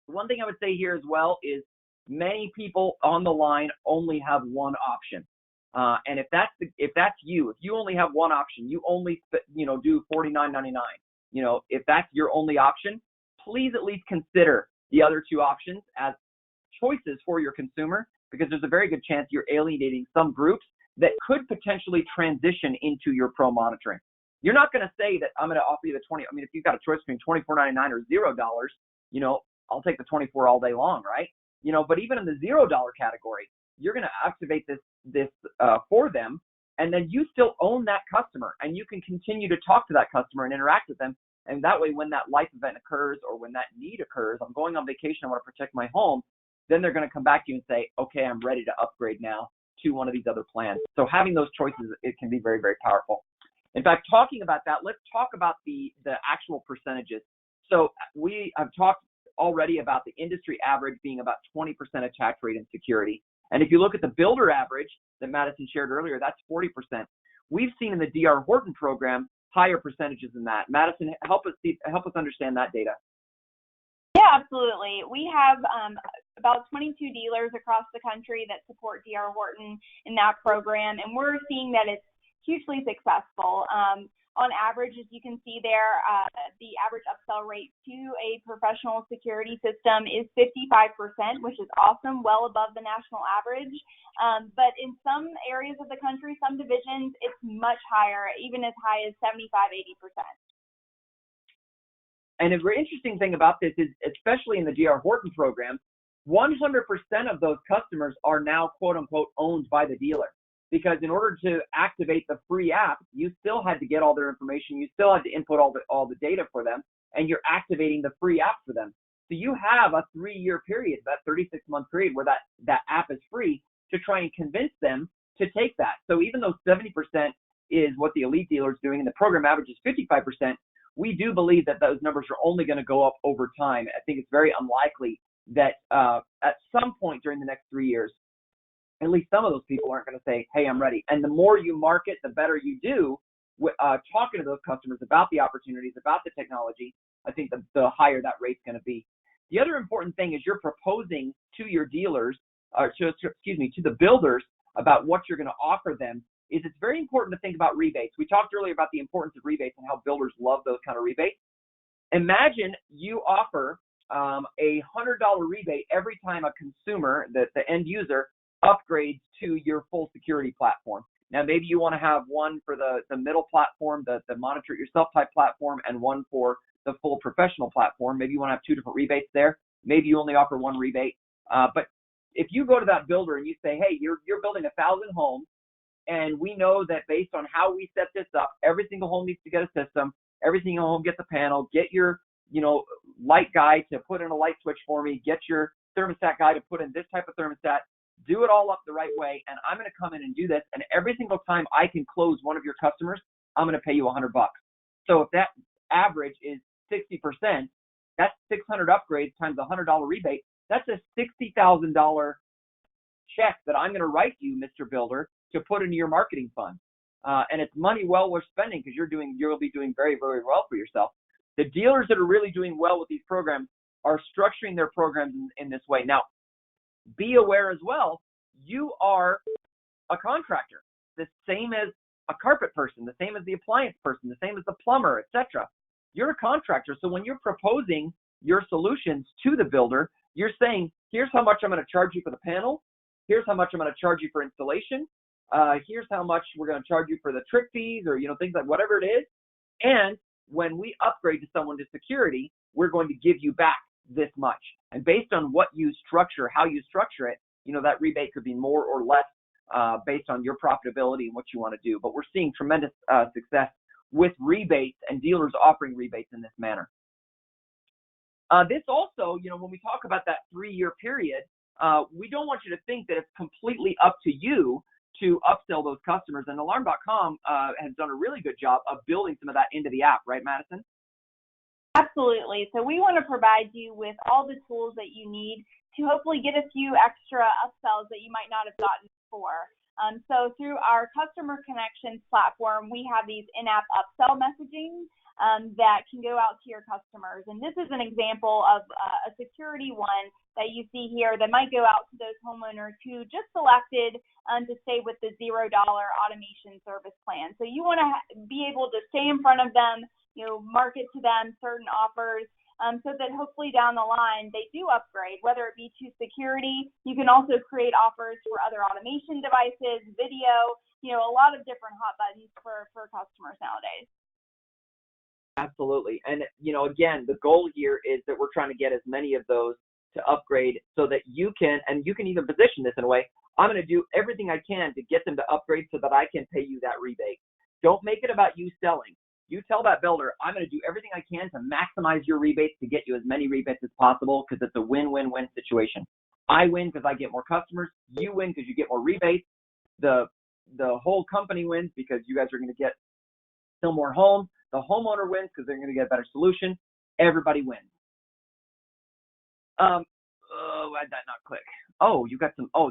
One thing I would say here as well is many people on the line only have one option. And if that's you, if you only have one option, you only, do $49.99, if that's your only option, please at least consider the other two options as choices for your consumer, because there's a very good chance you're alienating some groups that could potentially transition into your pro monitoring. You're not going to say that I'm going to offer you the 20. I mean, if you've got a choice between $24.99 or $0, I'll take the 24 all day long, right? But even in the $0 category, you're going to activate this for them, and then you still own that customer, and you can continue to talk to that customer and interact with them. And that way, when that life event occurs or when that need occurs, I'm going on vacation, I want to protect my home, then they're going to come back to you and say, okay, I'm ready to upgrade now to one of these other plans. So having those choices, it can be very, very powerful. In fact, talking about that, let's talk about the actual percentages. So we have talked already about the industry average being about 20% attach rate in security. And if you look at the builder average that Madison shared earlier, that's 40%. We've seen in the D.R. Horton program higher percentages than that. Madison, help us understand that data. Yeah, absolutely. We have about 22 dealers across the country that support D.R. Horton in that program, and we're seeing that it's hugely successful. On average, as you can see there, the average upsell rate to a professional security system is 55%, which is awesome, well above the national average. But in some areas of the country, some divisions, it's much higher, even as high as 75-80%. And a very interesting thing about this is, especially in the D.R. Horton program, 100% of those customers are now, quote unquote, owned by the dealer. Because in order to activate the free app, you still had to get all their information. You still had to input all the data for them, and you're activating the free app for them. So you have a 3-year period, that 36-month period where that app is free to try and convince them to take that. So even though 70% is what the elite dealer is doing and the program average is 55%, we do believe that those numbers are only going to go up over time. I think it's very unlikely that at some point during the next 3 years, at least some of those people aren't going to say, hey, I'm ready. And the more you market, the better you do talking to those customers about the opportunities, about the technology. I think the higher that rate's going to be. The other important thing is you're proposing to your dealers, to the builders about what you're going to offer them. Is it's very important to think about rebates. We talked earlier about the importance of rebates and how builders love those kind of rebates. Imagine you offer a $100 rebate every time a consumer, the end user, upgrades to your full security platform. Now, maybe you want to have one for the middle platform, the monitor it yourself type platform, and one for the full professional platform. Maybe you want to have 2 different rebates there. Maybe you only offer 1 rebate. But if you go to that builder and you say, hey, you're building 1,000 homes, and we know that based on how we set this up, every single home needs to get a system. Every single home gets a panel. Get your light guy to put in a light switch for me. Get your thermostat guy to put in this type of thermostat. Do it all up the right way, and I'm going to come in and do this. And every single time I can close one of your customers, I'm going to pay you $100. So if that average is 60%, that's 600 upgrades times a $100 rebate. That's a $60,000 check that I'm going to write you, Mr. Builder, to put into your marketing fund. And it's money well worth spending because you'll be doing very, very well for yourself. The dealers that are really doing well with these programs are structuring their programs in this way. Now, be aware as well, you are a contractor, the same as a carpet person, the same as the appliance person, the same as the plumber, etc. You're a contractor. So when you're proposing your solutions to the builder, you're saying, here's how much I'm going to charge you for the panel. Here's how much I'm going to charge you for installation. Here's how much we're going to charge you for the trick fees or, things like whatever it is. And when we upgrade to someone to security, we're going to give you back this much. And based on what you structure, how you structure it, that rebate could be more or less based on your profitability and what you want to do. But we're seeing tremendous success with rebates and dealers offering rebates in this manner. This also, when we talk about that 3-year period, we don't want you to think that it's completely up to you to upsell those customers. And Alarm.com has done a really good job of building some of that into the app, right, Madison? Absolutely. So we want to provide you with all the tools that you need to hopefully get a few extra upsells that you might not have gotten before. So through our customer connections platform, we have these in-app upsell messaging that can go out to your customers. And this is an example of a security one that you see here that might go out to those homeowners who just selected to stay with the $0 automation service plan. So you want to be able to stay in front of them, market to them certain offers so that hopefully down the line they do upgrade, whether it be to security. You can also create offers for other automation devices, video, a lot of different hot buttons for customers nowadays. Absolutely. And, again, the goal here is that we're trying to get as many of those to upgrade so that you can even position this in a way, I'm going to do everything I can to get them to upgrade so that I can pay you that rebate. Don't make it about you selling. You tell that builder, I'm going to do everything I can to maximize your rebates to get you as many rebates as possible because it's a win-win-win situation. I win because I get more customers. You win because you get more rebates. The whole company wins because you guys are going to get still more homes. The homeowner wins because they're going to get a better solution. Everybody wins. Why did that not click?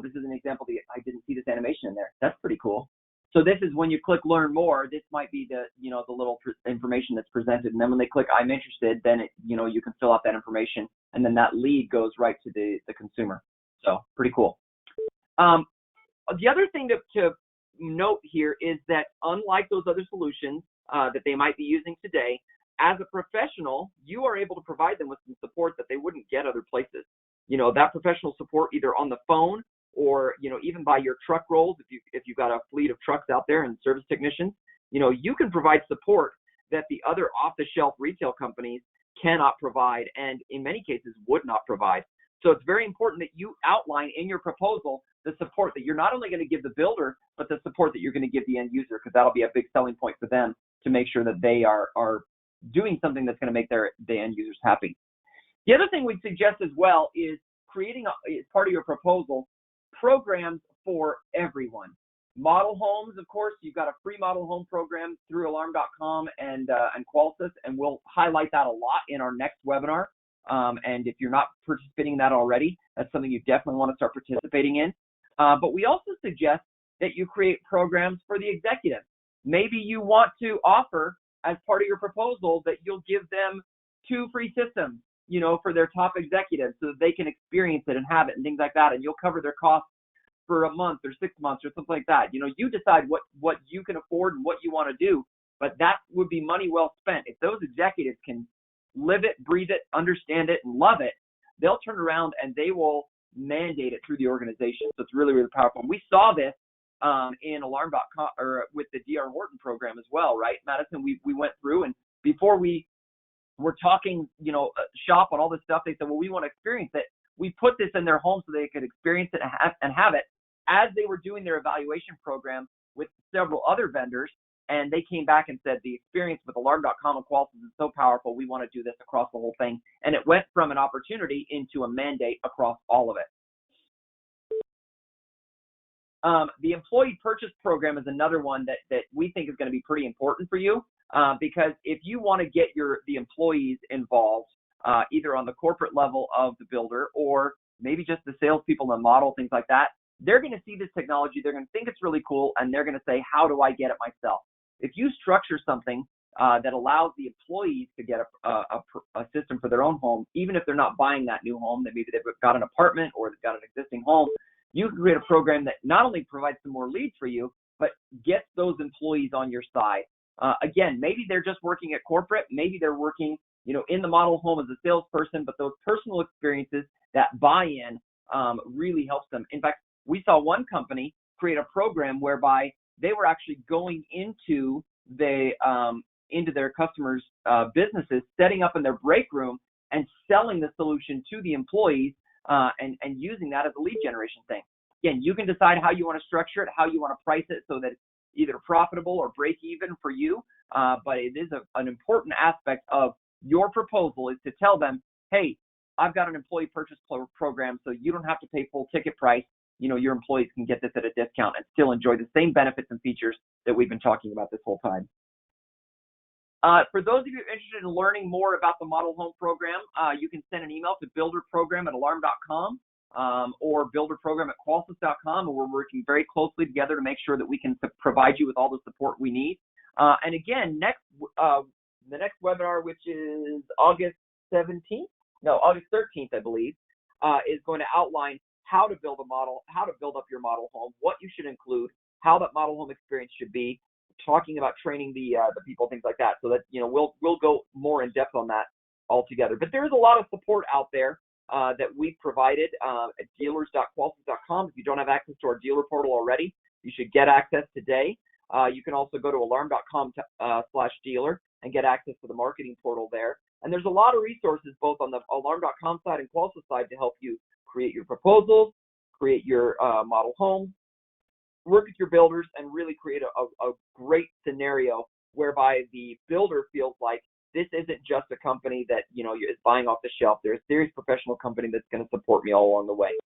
This is an example. I didn't see this animation in there. That's pretty cool. So this is when you click learn more, this might be the little information that's presented. And then when they click I'm interested, then you can fill out that information and then that lead goes right to the consumer. So pretty cool. The other thing to note here is that unlike those other solutions, that they might be using today. As a professional, you are able to provide them with some support that they wouldn't get other places. That professional support either on the phone or, even by your truck rolls, if you've got a fleet of trucks out there and service technicians, you can provide support that the other off-the-shelf retail companies cannot provide and in many cases would not provide. So it's very important that you outline in your proposal the support that you're not only going to give the builder, but the support that you're going to give the end user, because that'll be a big selling point for them to make sure that they are doing something that's going to make the end users happy. The other thing we'd suggest as well is creating, as part of your proposal, programs for everyone. Model homes, of course, you've got a free model home program through alarm.com and Qolsys, and we'll highlight that a lot in our next webinar. And if you're not participating in that already, that's something you definitely want to start participating in. But we also suggest that you create programs for the executive. Maybe you want to offer, as part of your proposal, that you'll give them 2 free systems, for their top executives so that they can experience it and have it and things like that. And you'll cover their costs for a month or 6 months or something like that. You decide what you can afford and what you want to do, but that would be money well spent. If those executives can live it, breathe it, understand it, and love it, they'll turn around and they will mandate it through the organization. So it's really, really powerful. And we saw this in alarm.com or with the DR Horton program as well, right, Madison? We went through, and before we were talking, shop on all this stuff, they said, well, we want to experience it. We put this in their home so they could experience it and have it. As they were doing their evaluation program with several other vendors, and they came back and said the experience with alarm.com and Qolsys is so powerful, we want to do this across the whole thing. And it went from an opportunity into a mandate across all of it. The employee purchase program is another one that we think is going to be pretty important for you, because if you want to get the employees involved, either on the corporate level of the builder or maybe just the salespeople and model, things like that, they're going to see this technology, they're going to think it's really cool, and they're going to say, how do I get it myself? If you structure something that allows the employees to get a system for their own home, even if they're not buying that new home, that maybe they've got an apartment or they've got an existing home, you can create a program that not only provides some more leads for you, but gets those employees on your side. Again, maybe they're just working at corporate, maybe they're working, in the model home as a salesperson, but those personal experiences, that buy-in really helps them. In fact, we saw one company create a program whereby they were actually going into their customers' businesses, setting up in their break room and selling the solution to the employees and using that as a lead generation thing. Again, you can decide how you want to structure it, how you want to price it so that it's either profitable or break even for you, but it is an important aspect of your proposal is to tell them, hey, I've got an employee purchase program, so you don't have to pay full ticket price. Your employees can get this at a discount and still enjoy the same benefits and features that we've been talking about this whole time. For those of you interested in learning more about the model home program, you can send an email to builderprogram@alarm.com or builderprogram@qolsys.com, and we're working very closely together to make sure that we can provide you with all the support we need. And again, the next webinar, which is August 13th, I believe, is going to outline how to build up your model home, what you should include, how that model home experience should be, talking about training the people, things like that. So that we'll go more in depth on that altogether. But there's a lot of support out there that we've provided at dealers.qolsys.com. If you don't have access to our dealer portal already, you should get access today. You can also go to alarm.com/dealer and get access to the marketing portal there. And there's a lot of resources both on the alarm.com side and Qolsys side to help you create your proposals, create your model home, work with your builders, and really create a great scenario whereby the builder feels like this isn't just a company that is buying off the shelf. They're a serious professional company that's going to support me all along the way.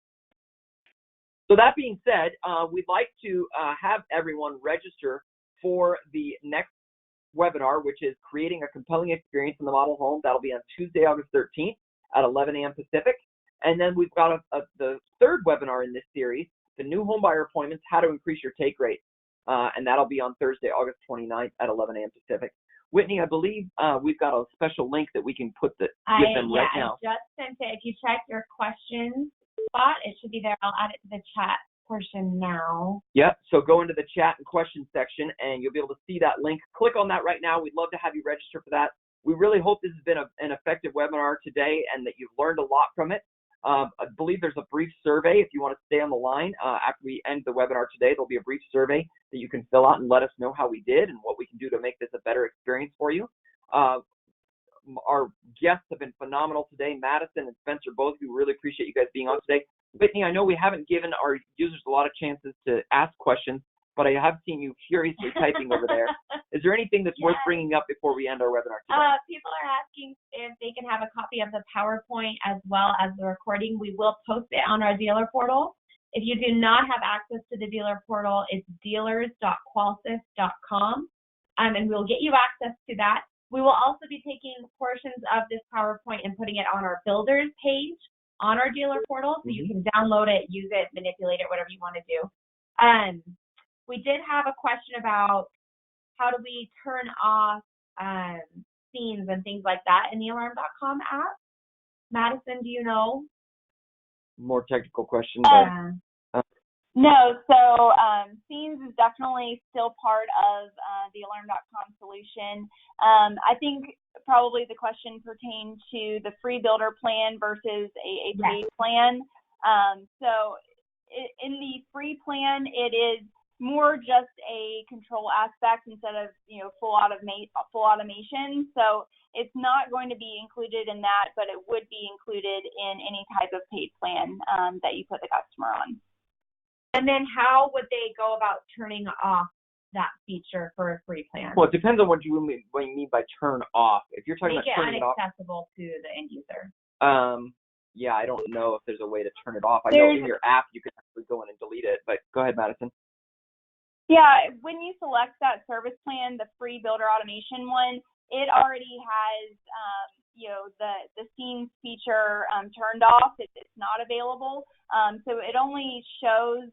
So that being said, we'd like to have everyone register for the next webinar, which is creating a compelling experience in the model home. That'll be on Tuesday, August 13th at 11 a.m. Pacific. And then we've got the third webinar in this series, the new home buyer appointments, how to increase your take rate. And that'll be on Thursday, August 29th at 11 a.m. Pacific. Whitney, I believe we've got a special link that we can put with them right now. I just sent it. If you check your questions spot, it should be there. I'll add it to the chat portion now. Yep. So go into the chat and questions section, and you'll be able to see that link. Click on that right now. We'd love to have you register for that. We really hope this has been an effective webinar today and that you've learned a lot from it. I believe there's a brief survey if you want to stay on the line. After we end the webinar today, there'll be a brief survey that you can fill out and let us know how we did and what we can do to make this a better experience for you. Our guests have been phenomenal today. Madison and Spencer, both of you, really appreciate you guys being on today. Whitney, I know we haven't given our users a lot of chances to ask questions, but I have seen you furiously typing over there. Is there anything that's worth bringing up before we end our webinar today? People are asking if they can have a copy of the PowerPoint as well as the recording. We will post it on our dealer portal. If you do not have access to the dealer portal, it's dealers.qolsys.com, and we'll get you access to that. We will also be taking portions of this PowerPoint and putting it on our builders page on our dealer portal, so you can download it, use it, manipulate it, whatever you want to do. We did have a question about how do we turn off scenes and things like that in the Alarm.com app. Madison, do you know? More technical question, but no. So scenes is definitely still part of the Alarm.com solution. I think probably the question pertained to the free builder plan versus a paid plan. So in the free plan, it is more just a control aspect instead of full automation. So it's not going to be included in that, but it would be included in any type of paid plan that you put the customer on. And then how would they go about turning off that feature for a free plan? Well, it depends on what you mean by turn off. If you're talking about turning it off, inaccessible to the end user. Yeah, I don't know if there's a way to turn it off. I know in your app you can actually go in and delete it, but go ahead, Madison. Yeah, when you select that service plan, the free builder automation one, it already has the scenes feature turned off. It's not available. So it only shows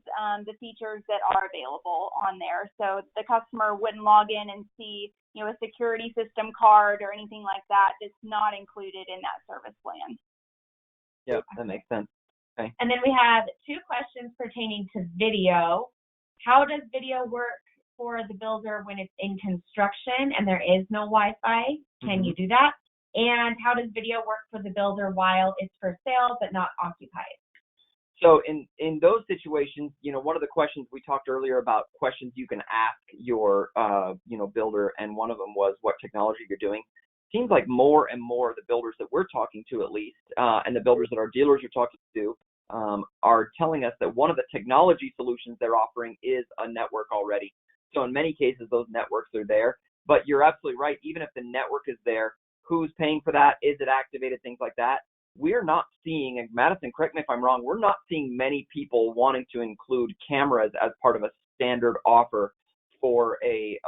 the features that are available on there. So the customer wouldn't log in and see a security system card or anything like that. It's not included in that service plan. Yep, that makes sense. Okay. And then we have two questions pertaining to video. How does video work for the builder when it's in construction and there is no Wi-Fi? Can you do that? And how does video work for the builder while it's for sale but not occupied? So in those situations, one of the questions we talked earlier about questions you can ask your builder, and one of them was what technology you're doing. Seems like more and more the builders that we're talking to, at least, and the builders that our dealers are talking to, are telling us that one of the technology solutions they're offering is a network already. So in many cases, those networks are there. But you're absolutely right. Even if the network is there, who's paying for that? Is it activated? Things like that. We're not seeing, and Madison, correct me if I'm wrong, we're not seeing many people wanting to include cameras as part of a standard offer for a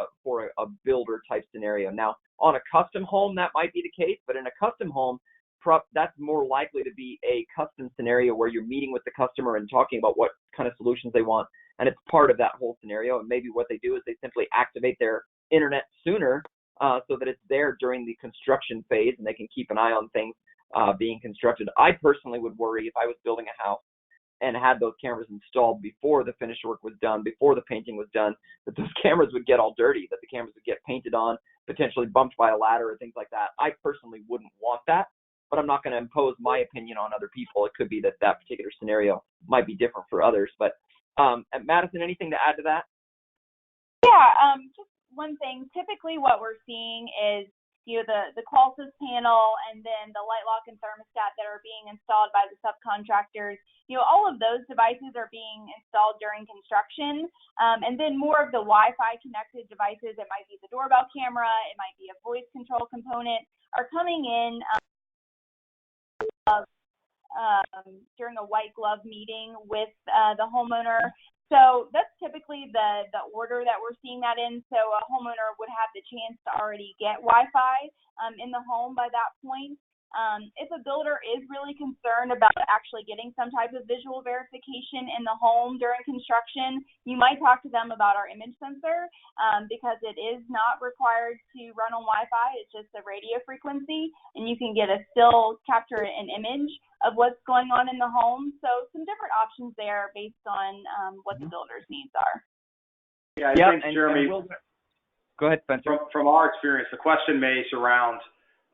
builder type scenario. Now, on a custom home, that might be the case, but in a custom home, that's more likely to be a custom scenario where you're meeting with the customer and talking about what kind of solutions they want, and it's part of that whole scenario. And maybe what they do is they simply activate their internet sooner so that it's there during the construction phase and they can keep an eye on things being constructed. I personally would worry if I was building a house and had those cameras installed before the finish work was done, before the painting was done, that those cameras would get all dirty, that the cameras would get painted on, potentially bumped by a ladder or things like that. I personally wouldn't want that, but I'm not going to impose my opinion on other people. It could be that that particular scenario might be different for others. But Madison, anything to add to that? Yeah, just one thing. Typically what we're seeing is the Qolsys panel and then the light lock and thermostat that are being installed by the subcontractors. All of those devices are being installed during construction. And then more of the Wi-Fi connected devices, it might be the doorbell camera, it might be a voice control component, are coming in during a white glove meeting with the homeowner. So that's typically the order that we're seeing that in. So a homeowner would have the chance to already get Wi-Fi in the home by that point. If a builder is really concerned about actually getting some type of visual verification in the home during construction, you might talk to them about our image sensor, because it is not required to run on Wi-Fi. It's just a radio frequency, and you can get a still capture an image of what's going on in the home. So some different options there based on what the builder's needs are. Yeah, I think, Jeremy, go ahead, Spencer. From our experience, the question may surround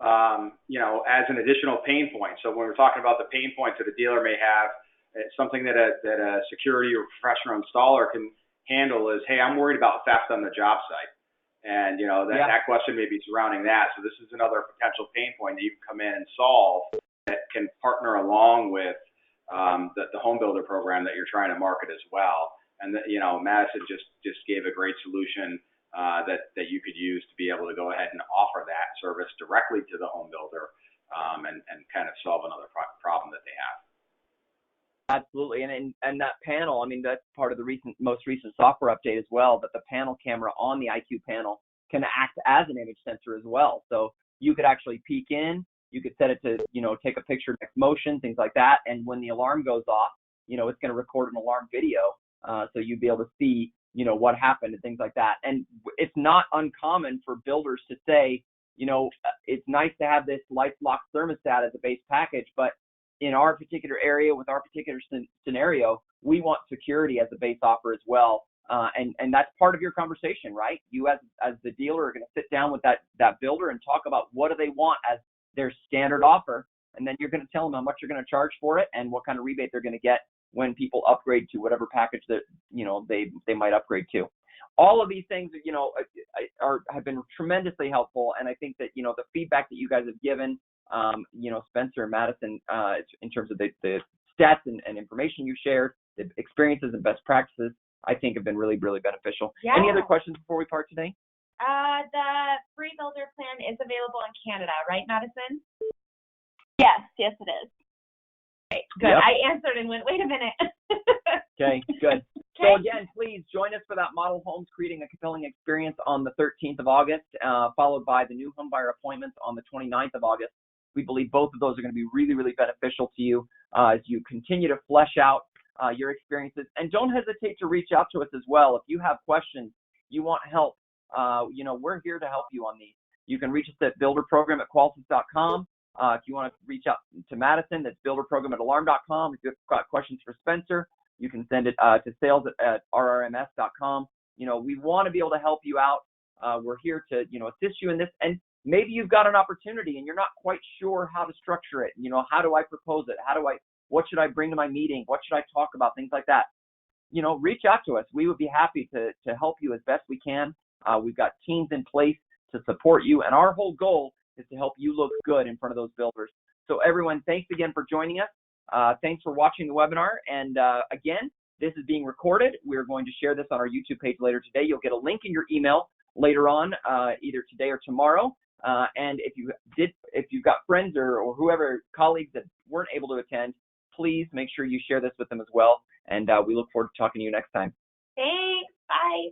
as an additional pain point. So when we're talking about the pain points that a dealer may have, it's something that a security or professional installer can handle is, hey, I'm worried about theft on the job site. And, that question may be surrounding that. So this is another potential pain point that you can come in and solve that can partner along with the home builder program that you're trying to market as well. And, Madison just gave a great solution that you could use to be able to go ahead and offer that service directly to the home builder and kind of solve another problem that they have. Absolutely, and that panel, I mean, that's part of the most recent software update as well, that the panel camera on the IQ panel can act as an image sensor as well. So you could actually peek in, you could set it to, take a picture next motion, things like that, and when the alarm goes off, it's going to record an alarm video, so you'd be able to see what happened and things like that. And it's not uncommon for builders to say, it's nice to have this lights lock thermostat as a base package, but in our particular area with our particular scenario, we want security as a base offer as well. And that's part of your conversation, right? You as the dealer are going to sit down with that builder and talk about what do they want as their standard offer. And then you're going to tell them how much you're going to charge for it and what kind of rebate they're going to get when people upgrade to whatever package that, they might upgrade to. All of these things, have been tremendously helpful. And I think that, the feedback that you guys have given, Spencer and Madison, in terms of the stats and information you shared, the experiences and best practices, I think have been really, really beneficial. Yeah. Any other questions before we part today? The free builder plan is available in Canada, right, Madison? Yes, it is. Okay, good. Yep. I answered and went, wait a minute. Okay, good. So again, please join us for that Model Homes Creating a Compelling Experience on the 13th of August, followed by the new home buyer appointments on the 29th of August. We believe both of those are going to be really, really beneficial to you as you continue to flesh out your experiences. And don't hesitate to reach out to us as well. If you have questions, you want help, we're here to help you on these. You can reach us at builderprogram@qolsys.com. If you want to reach out to Madison, that's builderprogram@alarm.com. If you've got questions for Spencer, you can send it to sales@rrms.com. We want to be able to help you out. We're here to, assist you in this. And maybe you've got an opportunity and you're not quite sure how to structure it. How do I propose it? What should I bring to my meeting? What should I talk about? Things like that. Reach out to us. We would be happy to help you as best we can. We've got teams in place to support you. And our whole goal is to help you look good in front of those builders. So everyone, thanks again for joining us. Thanks for watching the webinar. And again, this is being recorded. We're going to share this on our YouTube page later today. You'll get a link in your email later on, either today or tomorrow. And if you've got friends or whoever, colleagues that weren't able to attend, please make sure you share this with them as well. And we look forward to talking to you next time. Thanks. Bye.